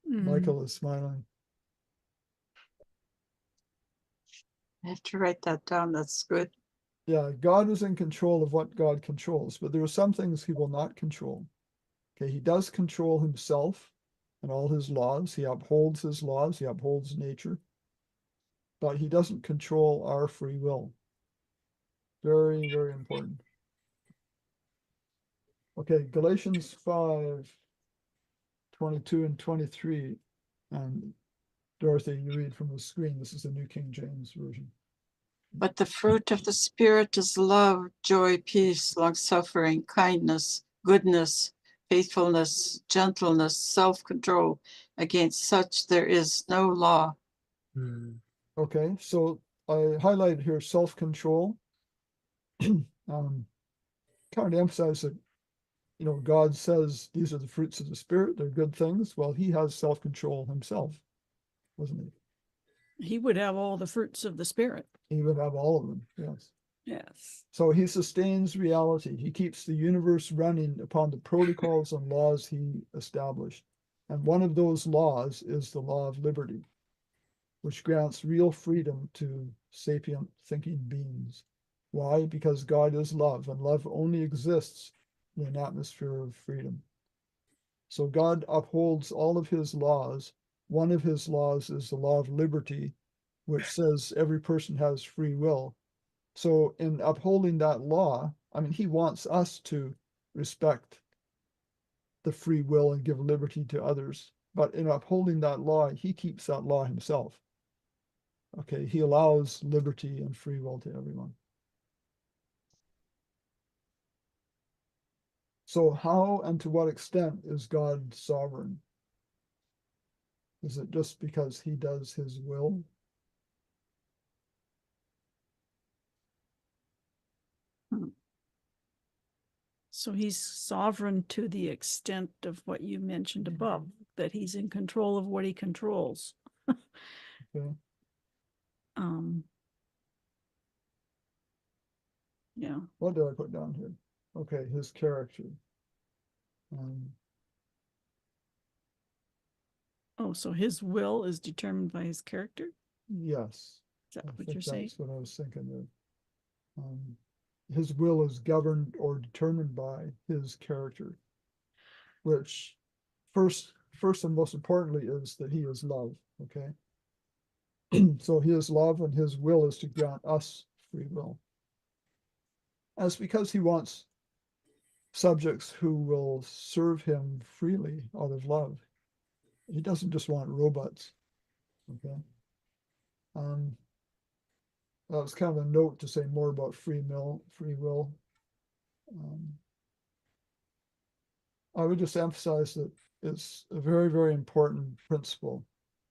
Michael is smiling. I have to write that down. That's good. Yeah, God is in control of what God controls, but there are some things he will not control. Okay, he does control himself and all his laws. He upholds his laws, he upholds nature, but he doesn't control our free will. Very, very important. Okay, Galatians 5:22 and 23. And Dorothy, you read from the screen. This is the New King James Version. But the fruit of the Spirit is love, joy, peace, long-suffering, kindness, goodness, faithfulness, gentleness, self-control. Against such there is no law. Okay, so I highlighted here self-control. Trying to emphasize that, you know, God says these are the fruits of the Spirit, they're good things. Well, he has self-control himself, wasn't he? He would have all the fruits of the Spirit. He would have all of them, yes. Yes. So he sustains reality. He keeps the universe running upon the protocols and laws he established. And one of those laws is the law of liberty, which grants real freedom to sapient thinking beings. Why? Because God is love, and love only exists in an atmosphere of freedom. So God upholds all of his laws. One of his laws is the law of liberty, which says every person has free will. So in upholding that law, I mean, he wants us to respect the free will and give liberty to others. But in upholding that law, he keeps that law himself. Okay, he allows liberty and free will to everyone. So how and to what extent is God sovereign? Is it just because he does his will? So he's sovereign to the extent of what you mentioned above, that he's in control of what he controls. Okay. Yeah. What did I put down here? Okay, his character. Oh, so his will is determined by his character? Yes, Is that I what think you're saying? that's what I was thinking of. His will is governed or determined by his character, which first and most importantly is that he is love. Okay. So he is love, and his will is to grant us free will. And it's because he wants subjects who will serve him freely out of love. He doesn't just want robots. Okay. That was kind of a note to say more about free will. I would just emphasize that it's a very, very important principle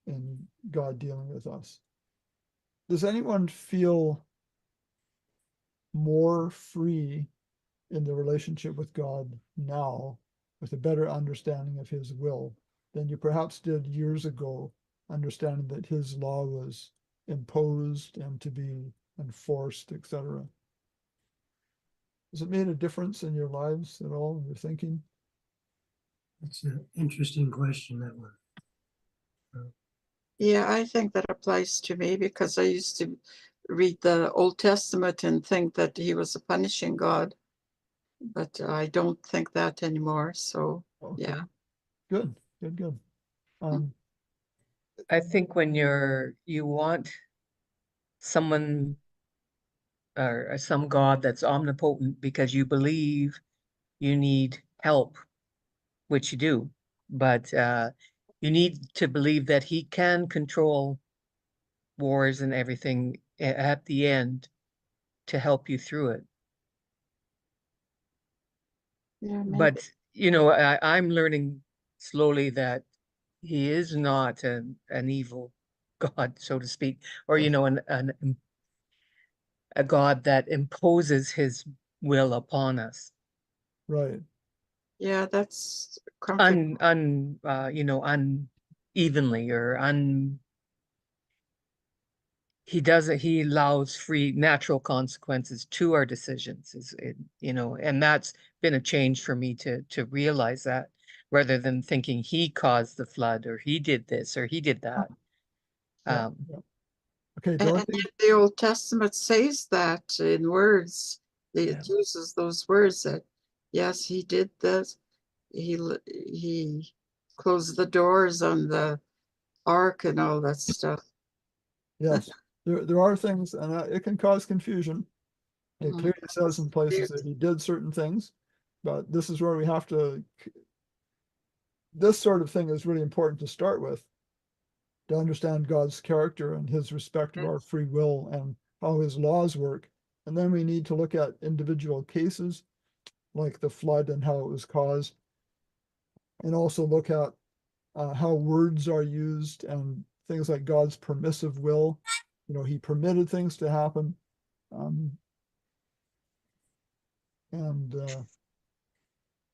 in God dealing with us. Does anyone feel more free in the relationship with God now with a better understanding of his will than you perhaps did years ago, understanding that his law was imposed and to be enforced, etc.? Has it made a difference in your lives at all, in your thinking? That's an interesting question, that one. Yeah, I think that applies to me because I used to read the Old Testament and think that he was a punishing God, but I don't think that anymore. So, Okay. yeah. Good. I think when you want someone or some God that's omnipotent because you believe you need help, which you do, but you need to believe that he can control wars and everything at the end to help you through it. Yeah, maybe. But I'm learning slowly that he is not an evil God, so to speak, or a God that imposes his will upon us. Right. Yeah, that's comforting. Unevenly or he allows free natural consequences to our decisions, and that's been a change for me to realize that, rather than thinking he caused the flood or he did this or he did that. Yeah. Okay, And Dorothy. yet the Old Testament says that in words. Yeah. It uses those words that, yes, he did this. He closed the doors on the ark and all that stuff. Yes, there are things, and it can cause confusion. It Mhm. clearly says in places that he did certain things, but this is where we have to. This sort of thing is really important to start with, to understand God's character and his respect of our free will and how his laws work. And then we need to look at individual cases like the flood and how it was caused, and also look at how words are used and things like God's permissive will you know, he permitted things to happen. And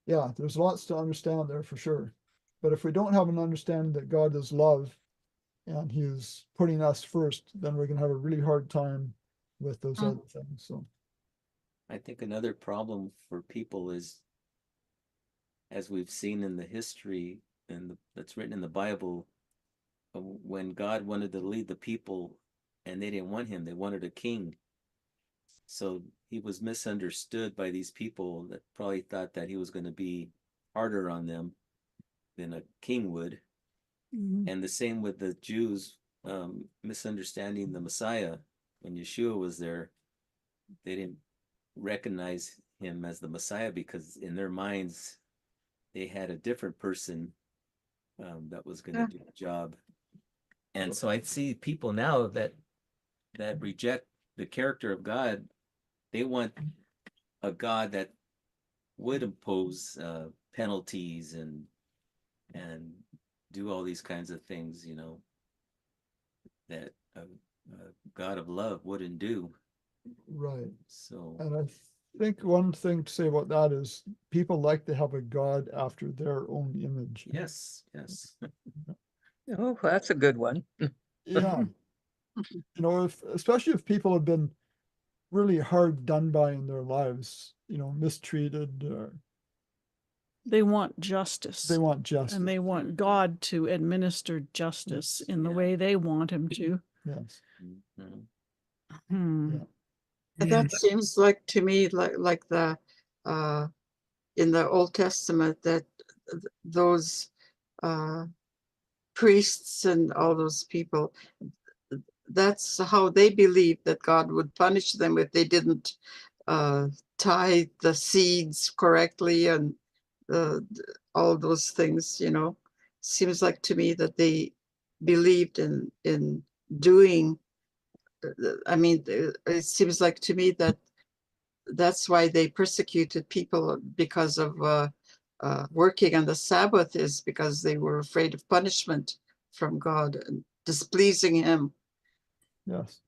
yeah, there's lots to understand there for sure. But if we don't have an understanding that God is love and he is putting us first, then we're going to have a really hard time with those other things. So, I think another problem for people is, as we've seen in the history and that's written in the Bible, when God wanted to lead the people and they didn't want him, they wanted a king. So he was misunderstood by these people that probably thought that he was going to be harder on them than a king would. Mhm. And the same with the Jews, misunderstanding the Messiah. When Yeshua was there, they didn't recognize him as the Messiah because in their minds they had a different person that was going to do the job. And so I see people now that reject the character of God. They want a God that would impose penalties and do all these kinds of things, you know, that a God of love wouldn't do. right. So And I think one thing to say about that is people like to have a God after their own image. yes, yes. Oh, that's a good one. Yeah. You know, especially if people have been really hard done by in their lives, you know, mistreated, They want justice. they want justice. And they want God to administer justice in the Yeah. way they want him to. Yes. Mhm. Hmm. Yeah. That seems like to me like the in the Old Testament that those priests and all those people, that's how they believed that God would punish them if they didn't tie the seeds correctly and all those things, you know. Seems like to me that they believed in doing. I mean, it seems like to me that that's why they persecuted people because of working on the Sabbath, is because they were afraid of punishment from God and displeasing him. Yes.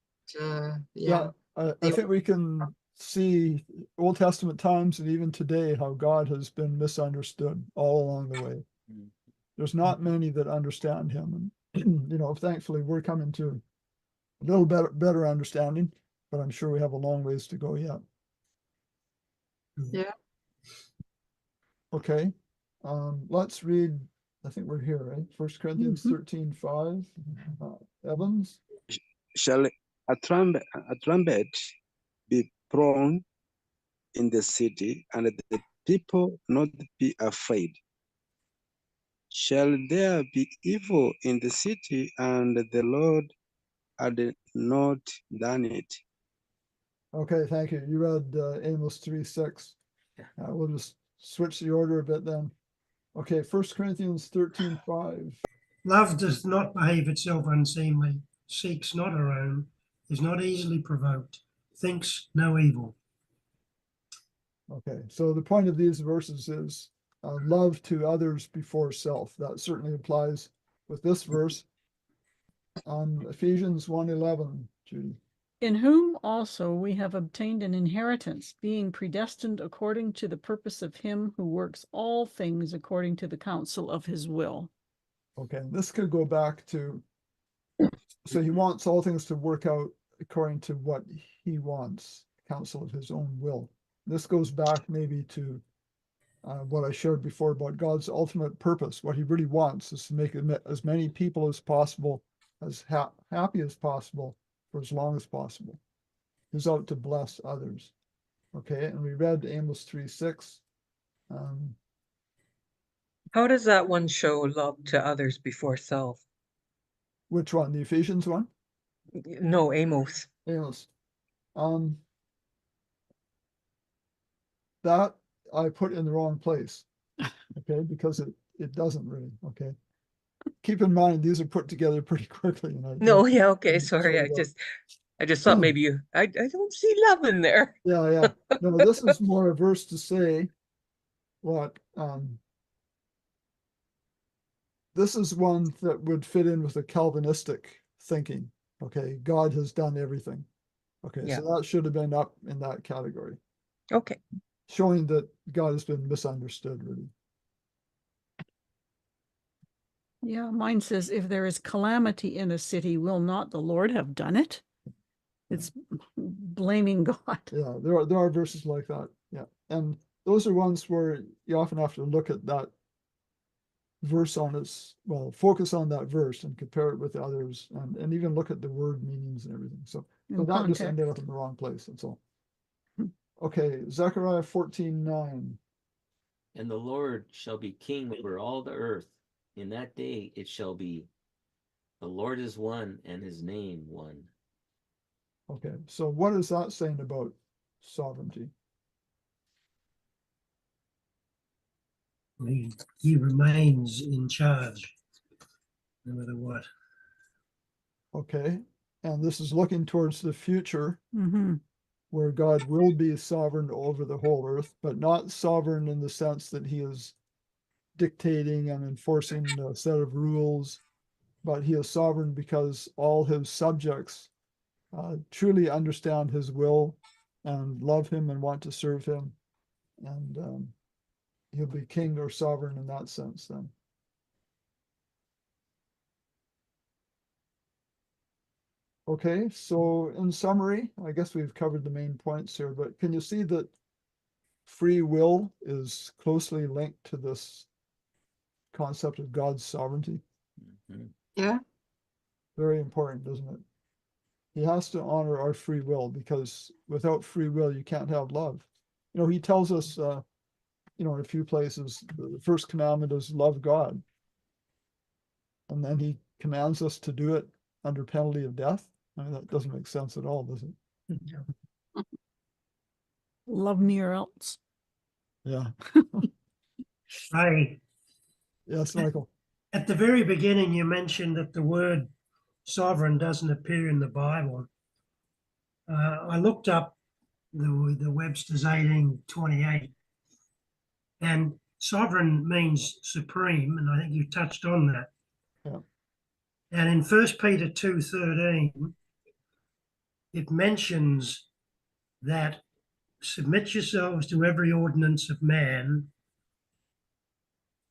Yeah. I They- think we can see Old Testament times and even today how God has been misunderstood all along the way. Mhm. There's not many that understand him. And, you know, thankfully we're coming to a little better understanding, but I'm sure we have a long ways to go yet. Yeah. Okay. Let's read, I think we're here, right? 1 Corinthians Mhm. 13:5. Evans. Shall a trumpet be blown in the city, and the people not be afraid? Shall there be evil in the city, and the Lord had not done it? Okay, thank you. You read Amos 3:6. Yeah. We'll just switch the order a bit then. Okay, 1 Corinthians 13:5. Love does not behave itself unseemly, seeks not her own, is not easily provoked, thinks no evil. Okay, so the point of these verses is love to others before self. That certainly applies with this verse. Ephesians 1:11, Judy. In whom also we have obtained an inheritance, being predestined according to the purpose of him who works all things according to the counsel of his will. Okay, this could go back to, so he wants all things to work out according to what he wants, counsel of his own will. This goes back maybe to what I shared before about God's ultimate purpose. What he really wants is to make as many people as possible as happy as possible for as long as possible. He's out to bless others. Okay, and we read Amos 3:6. How does that one show love to others before self? Which one? The Ephesians one? No, Amos. Amos. That I put in the wrong place. Okay, because it doesn't really. Okay. Keep in mind these are put together pretty quickly. And No, yeah, okay, sorry sorry. about- I just thought maybe I don't see love in there. Yeah. No, this is more a verse to say what this is one that would fit in with a Calvinistic thinking. Okay, God has done everything. Okay, Yeah. so that should have been up in that category, Okay. showing that God has been misunderstood, really. Yeah, mine says, if there is calamity in a city, will not the Lord have done it? It's blaming God. Yeah, there are verses like that. Yeah, and those are ones where you often have to look at that verse on its, well, focus on that verse and compare it with the others, and even look at the word meanings and everything. So In that just ended up context. in the wrong place. That's all. Hmm. Okay, Zechariah 14:9. And the Lord shall be king over all the earth. In that day it shall be, the Lord is one, and his name one. Okay, so what is that saying about sovereignty? He remains in charge, no matter what. Okay, and this is looking towards the future Mhm. where God will be sovereign over the whole earth, but not sovereign in the sense that he is dictating and enforcing a set of rules, but he is sovereign because all his subjects truly understand his will and love him and want to serve him. And he'll be king or sovereign in that sense then. Okay, so in summary, I guess we've covered the main points here, but can you see that free will is closely linked to this concept of God's sovereignty? Mhm. Yeah. Very important, isn't it? He has to honor our free will, because without free will, you can't have love. You know, he tells us, in a few places, the first commandment is love God. And then he commands us to do it under penalty of death. I mean, that doesn't make sense at all, does it? Love me or else. Yeah. Hey, Yes, Michael. at the very beginning, you mentioned that the word sovereign doesn't appear in the Bible. I looked up the Webster's 1828, and sovereign means supreme, and I think you touched on that. Yeah. And in 1 Peter 2:13, it mentions that submit yourselves to every ordinance of man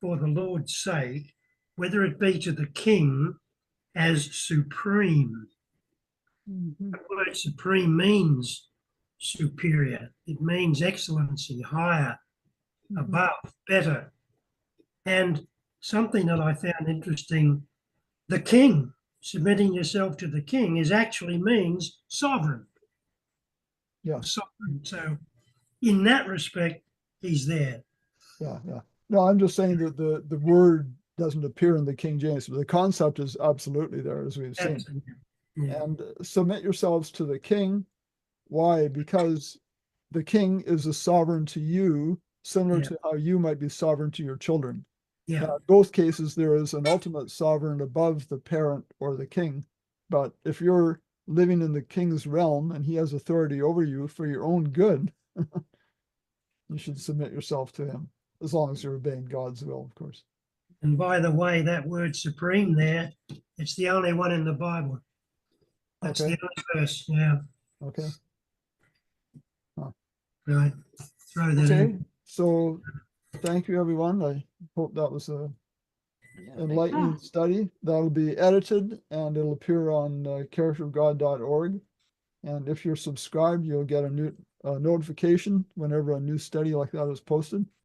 for the Lord's sake, whether it be to the king as supreme. Mhm. The word supreme means superior. It means excellency, higher, Mhm. above, better. And something that I found interesting, the king, submitting yourself to the king, is actually means sovereign. Yes. Sovereign. So in that respect, he's there. Yeah. Yeah. No, I'm just saying that the word doesn't appear in the King James, but the concept is absolutely there, as we've seen. Absolutely. Yeah. And submit yourselves to the king. Why? Because the king is a sovereign to you, similar Yeah. to how you might be sovereign to your children. Yeah. Now, in both cases, there is an ultimate sovereign above the parent or the king. But if you're living in the king's realm and he has authority over you for your own good, you should submit yourself to him, as long as you're obeying God's will, of course. And by the way, that word supreme there, it's the only one in the Bible. That's Okay. the only verse. Yeah. Okay. Right. Throw that Okay. in. So thank you, everyone. I hope that was a Yeah, thank you. enlightening study. That'll be edited and it'll appear on characterofgod.org. And if you're subscribed, you'll get a new notification whenever a new study like that is posted.